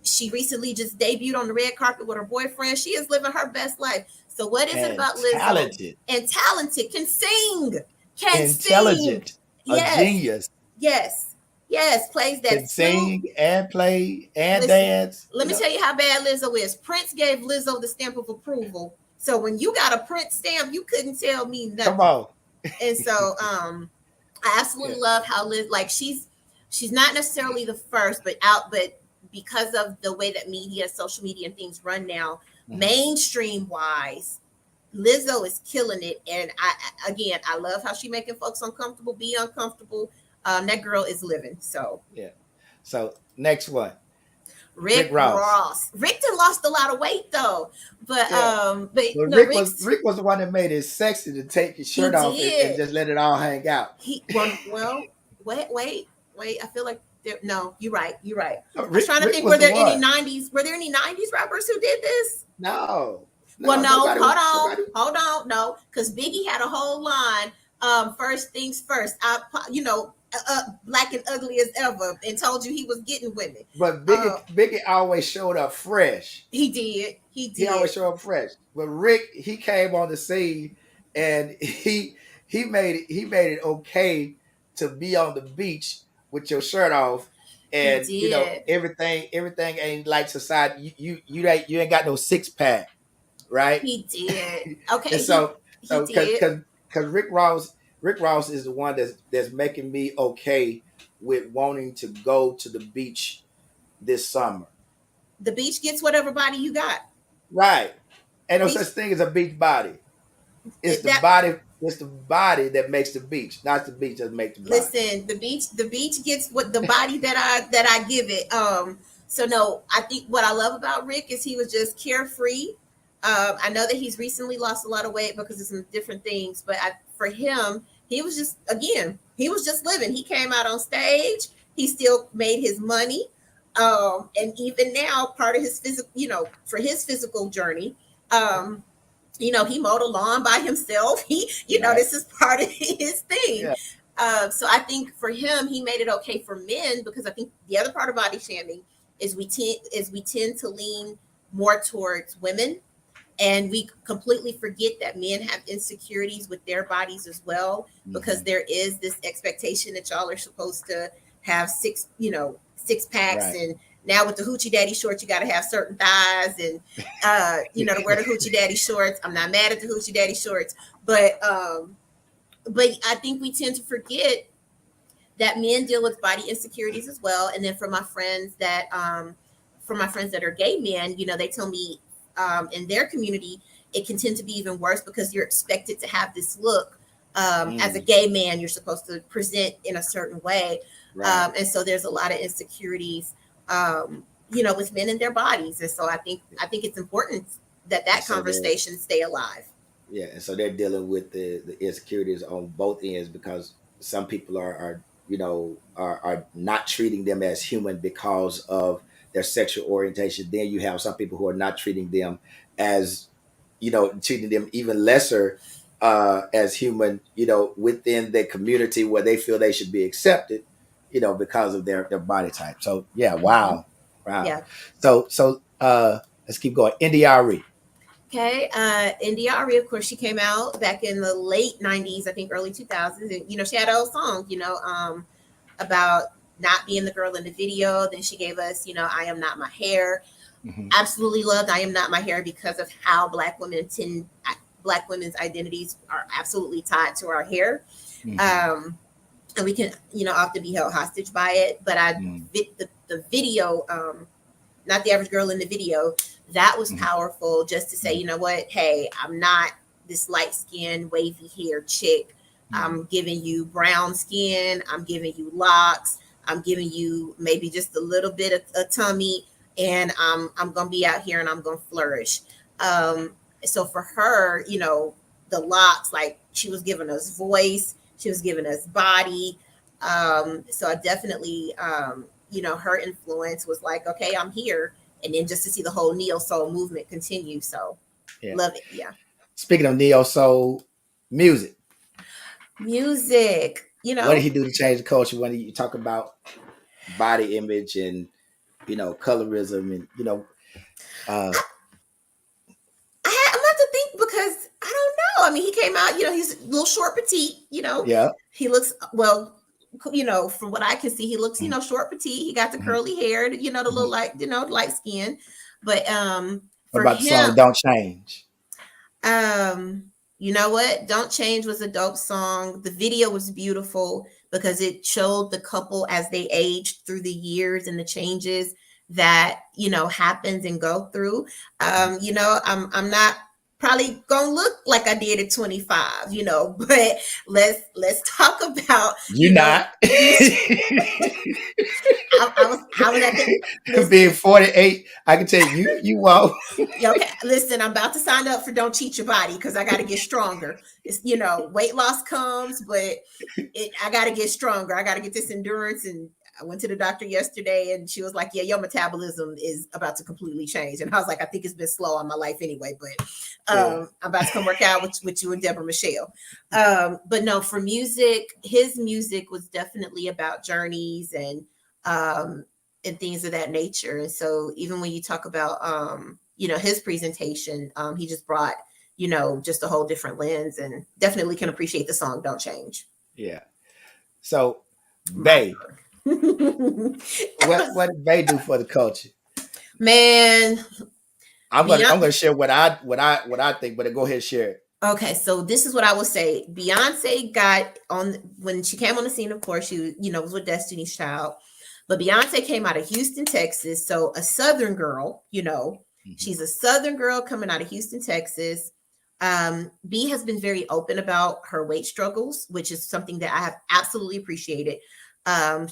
She recently just debuted on the red carpet with her boyfriend. She is living her best life. So what is it And about Lizzo? talented, And talented, can sing, can sing. intelligent, a Yes, genius, yes, yes. Plays can that flute. sing and play and Listen, dance. let me tell you how bad Lizzo is. Prince gave Lizzo the stamp of approval. So when you got a Prince stamp, you couldn't tell me Come nothing. on. And so I Yeah. absolutely love how Liz, like, she's not necessarily the first, but because of the way that media, social media and things run now, Mhm. mainstream wise, Lizzo is killing it. And again, I love how she making folks uncomfortable, be uncomfortable. That girl is living. So Yeah. So next one, Rick Rick Ross. Ross. Rick done lost a lot of weight though. Yeah. But But no, Rick was the one that made it sexy to take his he shirt off and did. just let it all hang out. Well, wait. I feel like no, you're right. You're right. No, I was Rick trying to Rick think, was the one. were there any 90s rappers who did this? No. Well, No, no, nobody. hold on, no, because Biggie had a whole line. First things first, black and ugly as ever, and told you he was getting women. But Uh, Biggie always showed up fresh. he did, he He did, always showed up fresh. But Rick, he came on the scene, and he made it okay to be on the beach with your shirt off, he and did, everything ain't like society. You ain't got no six pack, right? he did. And Okay, so he did. because Rick Ross is the one that's making me okay with wanting to go to the beach this summer. The beach gets whatever body you got. Right. Ain't no such Beach thing as a beach body. It's the that body. It's the body that makes the beach, not the beach that makes the body. listen, the beach gets what the body that I give it. So no, I think what I love about Rick is he was just carefree. I know that he's recently lost a lot of weight because of some different things, but for him, he was just, again, he was just living. He came out on stage, he still made his money. And even now, part of his physical, for his physical journey, um, he mowed a lawn by himself. Right. This is part of his thing. Yeah. So I think for him, he made it okay for men, because I think the other part of body shaming is we tend to lean more towards women, and we completely forget that men have insecurities with their bodies as well, because Hmm. there is this expectation that y'all are supposed to have six packs, Right. and now with the hoochie daddy shorts you got to have certain thighs, and to wear the hoochie daddy shorts. I'm not mad at the hoochie daddy shorts, but I think we tend to forget that men deal with body insecurities as well. And then for my friends that are gay men, they tell me, in their community, it can tend to be even worse, because you're expected to have this look. As a Mm, gay man, you're supposed to present in a certain way, right. and so there's a lot of insecurities, with men in their bodies. And so I think it's important that And that so they're conversation stay alive. yeah, and so they're dealing with the insecurities on both ends because some people are not treating them as human because of their sexual orientation. Then you have some people who are not treating them as treating them even lesser as human, within the community where they feel they should be accepted, because of their body type. So yeah, Hmm. wow, wow. Yeah. So let's keep going. NDRE. Okay. India Arie, of course, she came out back in the late 90s, I think early 2000s. And, she had an old song, about not being the girl in the video. Then she gave us, I Am Not My Hair. Hmm. Absolutely loved I Am Not My Hair, because of how Black women's identities are absolutely tied to our hair. Hmm. Um, and we can, often be held hostage by it. But the video, not the average girl in the video. That was Hmm. powerful, just to say, you know what? Hey, I'm not this light skinned, wavy hair chick. Hmm. I'm giving you brown skin. I'm giving you locks. I'm giving you maybe just a little bit of a tummy, and I'm gonna be out here and I'm gonna flourish. Um, so for her, the locks, like, she was giving us voice, she was giving us body. So I definitely, her influence was like, okay, I'm here. And then just to see the whole neo soul movement continue. So Yeah. love it. Yeah. Speaking of neo soul music, Music, what did he do to change the culture? When you talk about body image and colorism and uh, I'm about to think, because I don't know. I mean, he came out, he's a little short, petite, yeah. he looks, well, from what I can see, he looks, short, petite. He got the Hmm. curly hair, the little Hmm. light skin. But What for about the song him, "Don't Change"? you know what? Don't Change was a dope song. The video was beautiful, because it showed the couple as they aged through the years, and the changes that, happens and go through. I'm not probably gonna look like I did at 25, but let's talk about, You not these. I was at the being listen. 48. I can tell you won't. Yeah, okay, listen, I'm about to sign up for Don't Cheat Your Body, because I got to get stronger. It's, weight loss comes, but I got to get stronger. I got to get this endurance. And I went to the doctor yesterday, and she was like, yeah, your metabolism is about to completely change. And I was like, I think it's been slow on my life anyway, but Yeah, I'm about to come work out with you and Deborah Michelle. But no, for music, his music was definitely about journeys, um, and things of that nature. And so even when you talk about, his presentation, he just brought, just a whole different lens, and definitely can appreciate the song Don't Change. yeah. So, My Bay, song. what did Bay do for the culture? Man, I'm Beyonce. gonna share what I think, but go ahead and share it. Okay, so this is what I will say. Beyonce got on when she came on the scene. Of course, she was with Destiny's Child, but Beyonce came out of Houston, Texas, so a Southern girl. Mm-hmm. She's a Southern girl coming out of Houston, Texas. B has been very open about her weight struggles, which is something that I have absolutely appreciated.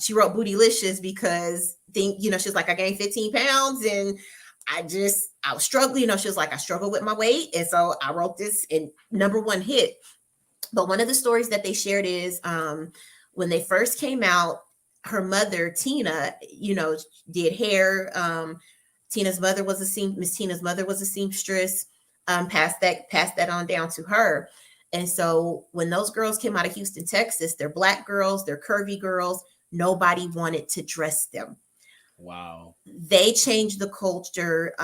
She wrote Bootylicious because she's like, I gained 15 pounds and I was struggling. She was like, I struggle with my weight. And so I wrote this and #1 hit. But one of the stories that they shared is when they first came out, her mother, Tina, did hair. Miss Tina's mother was a seamstress, passed that on down to her. And so when those girls came out of Houston, Texas, they're Black girls, they're curvy girls, nobody wanted to dress them. Wow. They changed the culture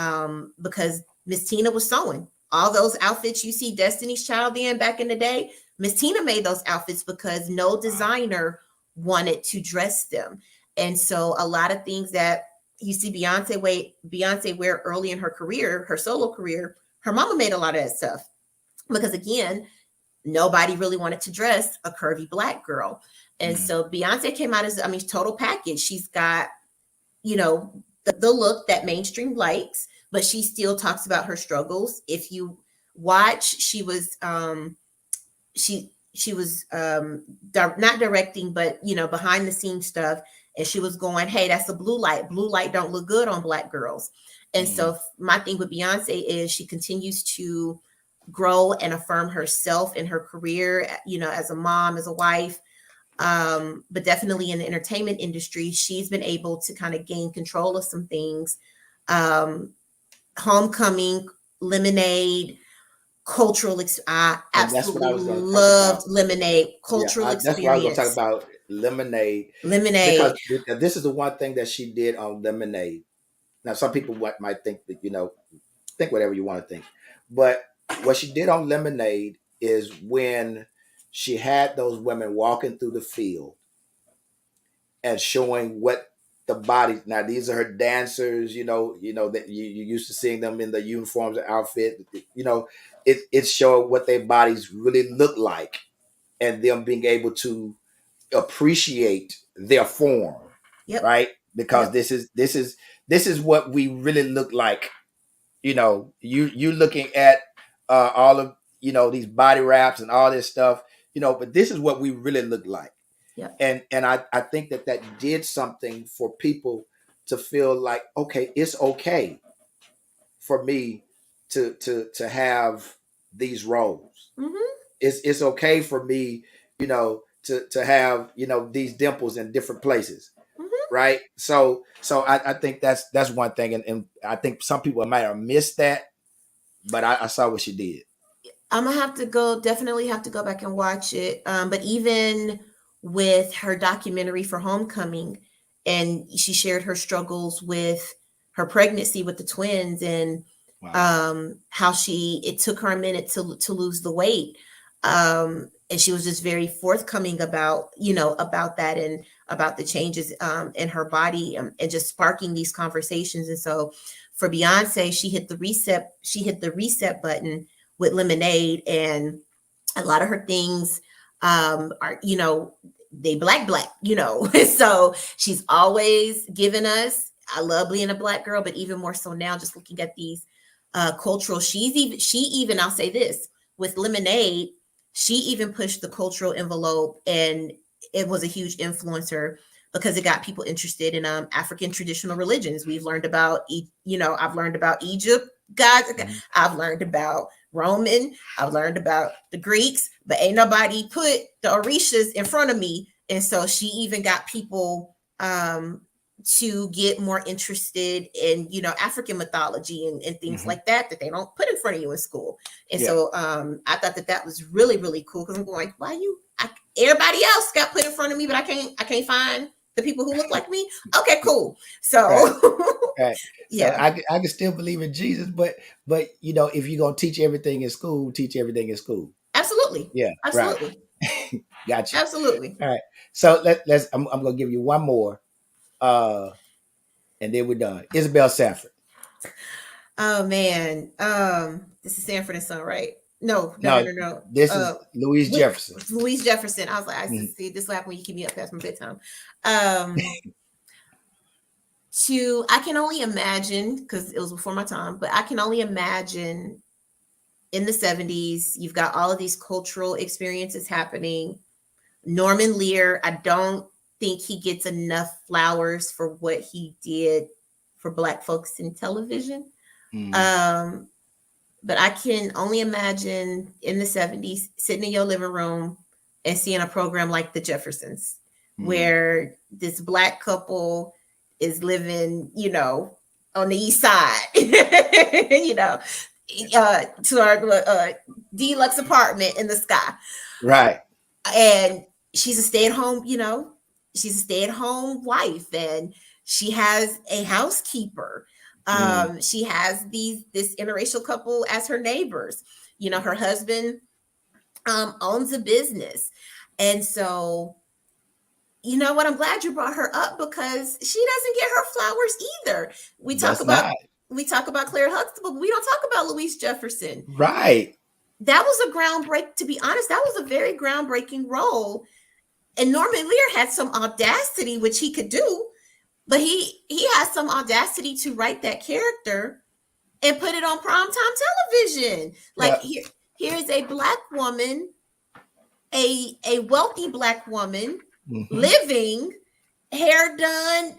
because Miss Tina was sewing. All those outfits you see Destiny's Child in back in the day, Miss Tina made those outfits because no designer wanted to dress them. And so a lot of things that you see Beyonce wear early in her career, her solo career, her mama made a lot of that stuff. Because again, nobody really wanted to dress a curvy Black girl. And so Beyonce came out as, total package. She's got, the look that mainstream likes, but she still talks about her struggles. If you watch, she was not directing, but behind the scenes stuff, and she was going, hey, that's a blue light don't look good on Black girls. And so my thing with Beyonce is she continues to grow and affirm herself in her career, as a mom, as a wife. But definitely in the entertainment industry, she's been able to kind of gain control of some things. Homecoming, Lemonade, cultural. I And that's what I absolutely was going to talk loved about. Lemonade, Yeah, cultural that's what I was going to talk experience. about. Lemonade, Lemonade. because this is the one thing that she did on Lemonade. Now, some people might think that think whatever you want to think, but what she did on Lemonade is when she had those women walking through the field and showing what the body. Now, these are her dancers. That you used to seeing them in the uniforms and outfit. It showed what their bodies really look like, and them being able to appreciate their form, Yep. right? Because Yep. this is what we really look like. You looking at all of these body wraps and all this stuff, but this is what we really look like. Yep. And I think that did something for people to feel like, okay, it's okay for me to have these roles. Mm-hmm. It's okay for me, to have these dimples in different places, Mm-hmm. right? So I think that's one thing, and I think some people might have missed that, but I saw what she did. I'm gonna definitely have to go back and watch it. But even with her documentary for Homecoming, and she shared her struggles with her pregnancy with the twins, and Wow. how it took her a minute to lose the weight. And she was just very forthcoming about that, and about the changes in her body, and just sparking these conversations. And so for Beyonce, she hit the reset button with Lemonade, and a lot of her things are, they black, so she's always given us, I love being a Black girl, but even more so now, just looking at these cultural, she even, I'll say this, with Lemonade, she even pushed the cultural envelope, and it was a huge influencer because it got people interested in African traditional religions. We've learned about, I've learned about Egypt, gods. Mhm. I've learned about Roman. I've learned about the Greeks, but ain't nobody put the Orishas in front of me. And so she even got people to get more interested in, African mythology, and things Mhm. like that they don't put in front of you in school. And Yeah. so I thought that was really, really cool, because I'm going, everybody else got put in front of me, but I can't find the people who look like me. Okay, cool. Right. So Right. So yeah, I can still believe in Jesus, but if you're gonna teach everything in school, teach everything in school. absolutely. Yeah. Right. Absolutely. Gotcha. Absolutely. All right. So let's. I'm gonna give you one more, uh, and then we're done. Isabel Sanford. Oh man. This is Sanford and Son, right? No, no, no, No, no, no. this is Louise With Jefferson. Louise Jefferson. I was like, I Mhm. see this will happen when you keep me up past my bedtime. to, I can only imagine, because it was before my time, but I can only imagine in the 70s, you've got all of these cultural experiences happening. Norman Lear, I don't think he gets enough flowers for what he did for Black folks in television. Mm, Um, but I can only imagine in the 70s sitting in your living room and seeing a program like The Jeffersons, mm, where this Black couple is living, on the east side, to our deluxe apartment in the sky. right. And she's a stay-at-home, she's a stay-at-home wife, and she has a housekeeper. Mm, She has this interracial couple as her neighbors. Her husband owns a business. And so, you know what? I'm glad you brought her up, because she doesn't get her flowers either. We talk that's about not we talk about Claire Huxtable, but we don't talk about Louise Jefferson. right. That was a groundbreak. To be honest, that was a very groundbreaking role. And Norman Lear had some audacity, which he could do, but he has some audacity to write that character and put it on primetime television. Like, Yeah. here's a Black woman, a wealthy Black woman, Hmm. living, hair done,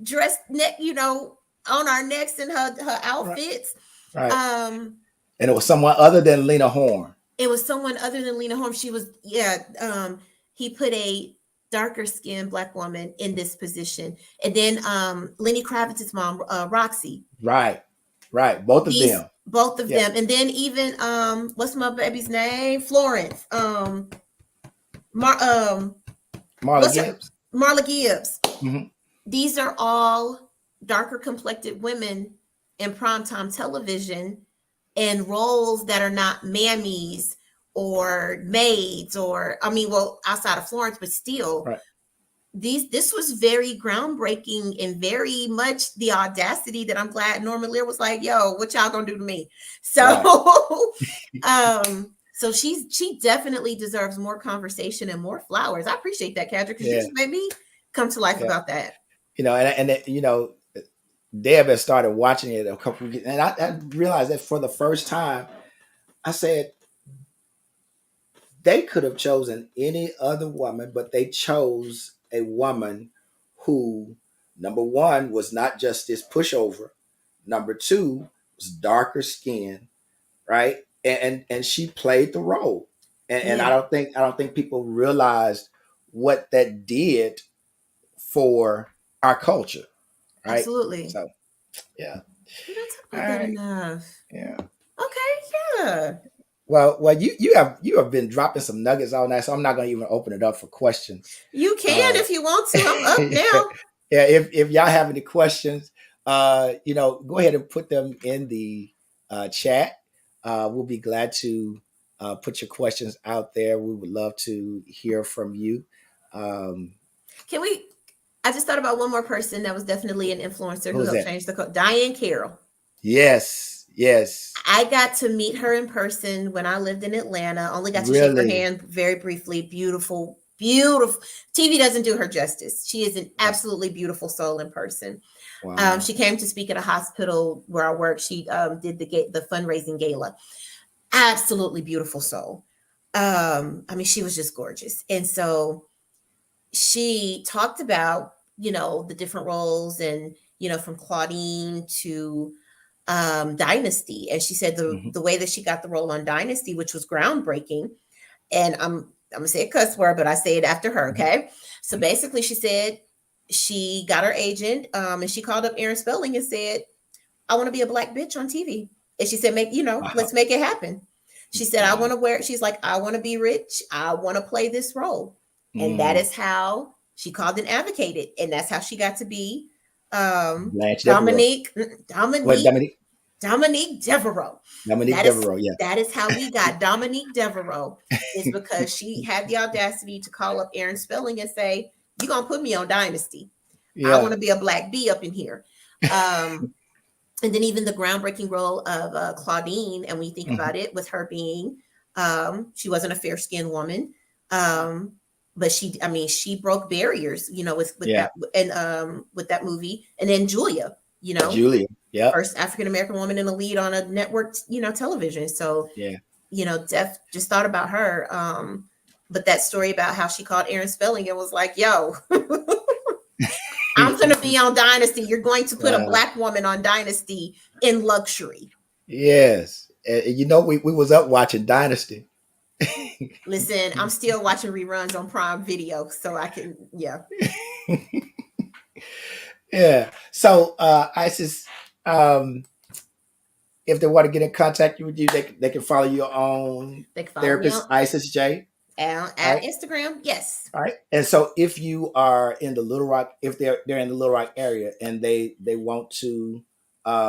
dressed neck, on our necks in her Right. outfits. Right. Um, And it was someone other than Lena Horne. it was someone other than Lena Horne. She was, yeah. He put a darker skinned Black woman in this position, and then Lenny Kravitz's mom, Roxy. Right. Right. Both of These them. both of Yeah. them, and then even what's my baby's name? Florence. Mar- um, Marla what's her? Gibbs. Marla Gibbs. Hmm. These are all darker complected women in primetime television, and roles that are not mammies or maids, or outside of Florence, but still, Right. this was very groundbreaking, and very much the audacity that I'm glad Norman Lear was like, yo, what y'all gonna do to me? Right. So so she definitely deserves more conversation and more flowers. I appreciate that, Kadra, because you Yeah. just made me come to life Yeah. about that. And Deb had started watching it a couple of years, and I realized that for the first time, I said they could have chosen any other woman, but they chose a woman who, number one, was not just this pushover. Number two, was darker skin, right? And she played the role. And Yeah, I don't think people realized what that did for our culture, right? absolutely. So yeah. We don't talk All about that right. enough. Yeah. Okay, yeah. Well, you have been dropping some nuggets on that, so I'm not going to even open it up for questions. You can Uh, if you want to. I'm up yeah, now. if y'all have any questions, go ahead and put them in the chat. We'll be glad to put your questions out there. We would love to hear from you. Um, Can we? I just thought about one more person that was definitely an influencer who who's helped that? change the code. Diane Carroll. Yes, yes, I got to meet her in person when I lived in Atlanta. Only got to shake her really. hand very briefly. Beautiful, beautiful. TV doesn't do her justice. She is an Wow, absolutely beautiful soul in person. wow. She came to speak at a hospital where I work. She did the fundraising gala. Absolutely beautiful soul. She was just gorgeous. And so she talked about, the different roles, and, from Claudine to Dynasty. And she said Hmm. the way that she got the role on Dynasty, which was groundbreaking. And I'm gonna say a cuss word, but I say it after her. Hmm. Okay. So basically she said she got her agent, and she called up Aaron Spelling and said, I want to be a Black bitch on TV. And she said, Wow, let's make it happen. She said, wow. she's like, I want to be rich. I want to play this role. And that Mm. is how she called and advocated. And that's how she got to be Blanche Devereaux. Dominique, What Dominique Devereaux. Dominique That is Devereaux? Yeah, that is how we got Dominique Devereaux, is because she had the audacity to call up Aaron Spelling and say, you're gonna put me on Dynasty. I want yeah. to be a Black bee up in here. Um, and then even the groundbreaking role of Claudine, and when you think Mhm. about it, with her being, she wasn't a fair skinned woman. Um, but she broke barriers, with Yeah. that, and with that movie. And then Julia, Julia. Yep. first African American woman in the lead on a network, television. So, Yeah. Def just thought about her. But that story about how she called Aaron Spelling and was like, yo, I'm going to be on Dynasty. You're going to put a black woman on Dynasty in luxury. Yes. We was up watching Dynasty. Listen, I'm still watching reruns on Prime Video, so I can, yeah. Yeah. So, Isis, if they want to get in contact with you, they can follow you on They can follow me therapist on Isis J. at Right? Instagram. Yes. All right. And so if you are in the Little Rock, if they're in the Little Rock area and they want to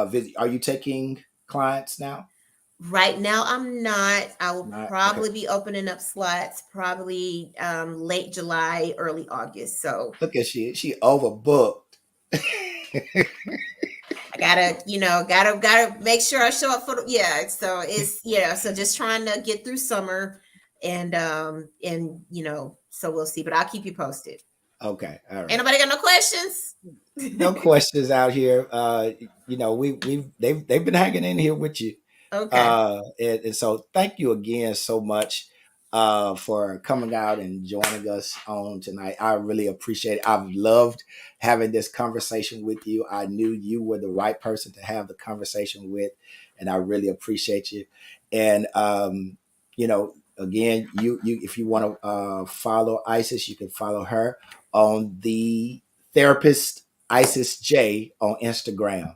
visit, are you taking clients now? Right now, I'm not. I will Not probably okay. be opening up slots probably late July, early August. So Look at she overbooked. I gotta make sure I show up for yeah. So it's so just trying to get through summer, and so we'll see. But I'll keep you posted. Okay. All right. Ain't nobody got no questions? No questions out here. They've been hanging in here with you. Okay. And so thank you again so much for coming out and joining us on tonight. I really appreciate it. I've loved having this conversation with you. I knew you were the right person to have the conversation with, and I really appreciate you. And again, you if you want to follow Isis, you can follow her on the therapist Isis J on Instagram.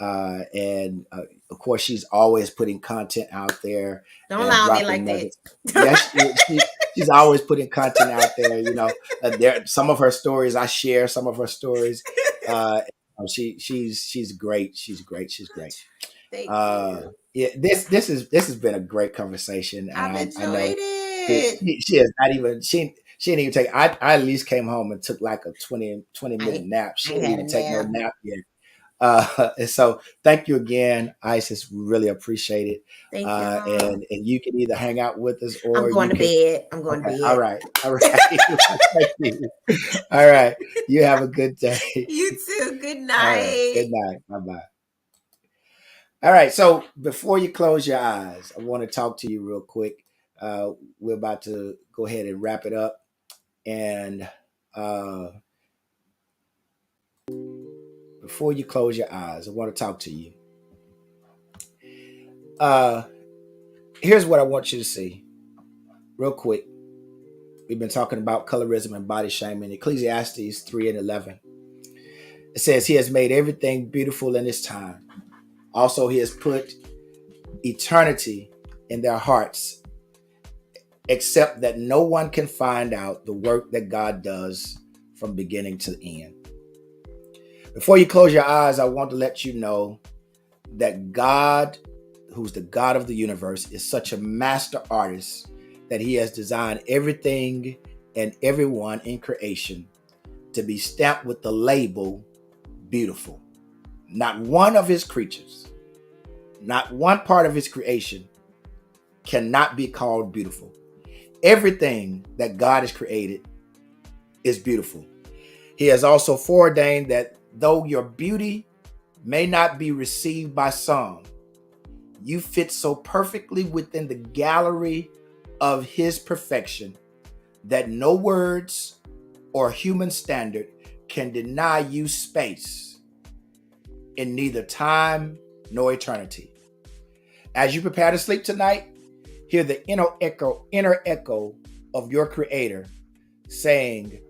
And of course, she's always putting content out there Don't and lie on me dropping like that. nuggets. Yes, she's always putting content out there. There some of her stories I share. Some of her stories. She's great. She's great. She's great. Thank you. Yeah, this has been a great conversation, and I've I know enjoyed it. she is not even she didn't even take. I at least came home and took like a 20 minute nap. She I didn't had a even take no nap. nap yet. And so thank you again, Isis. Really appreciate it. Thank you. And you can either hang out with us I'm or going you to can. bed. I'm going to Okay, all bed. right, all right. Thank you. All right, you have a good day. You too. Good All right, good night. night. Bye bye. All right, so before you close your eyes, I want to talk to you real quick. We're about to go ahead and wrap it up, and uh, before you close your eyes, I want to talk to you. Uh, Here's what I want you to see, real quick. We've been talking about colorism and body shaming. Ecclesiastes 3:11. It says, "He has made everything beautiful in His time. Also, He has put eternity in their hearts, except that no one can find out the work that God does from beginning to end." Before you close your eyes, I want to let you know that God, who's the God of the universe, is such a master artist that He has designed everything and everyone in creation to be stamped with the label beautiful. Not one of His creatures, not one part of His creation cannot be called beautiful. Everything that God has created is beautiful. He has also foreordained that though your beauty may not be received by some, you fit so perfectly within the gallery of His perfection that no words or human standard can deny you space in neither time nor eternity. As you prepare to sleep tonight, hear the inner echo of your Creator saying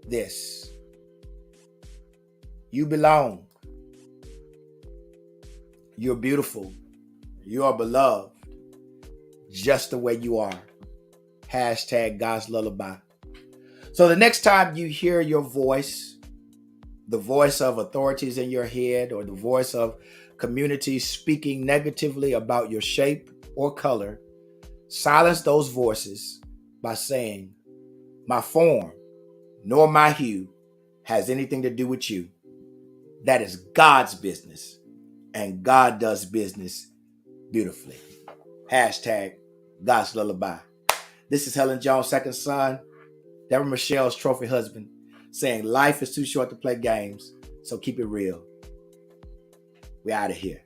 this: you belong. You're beautiful. You are beloved just the way you are. Hashtag God's lullaby. So the next time you hear your voice, the voice of authorities in your head or the voice of communities speaking negatively about your shape or color, silence those voices by saying, my form nor my hue has anything to do with you. That is God's business, and God does business beautifully. Hashtag God's lullaby. This is Helen Jones' second son. Deborah Michelle's trophy husband, saying life is too short to play games, so keep it real. We out of here.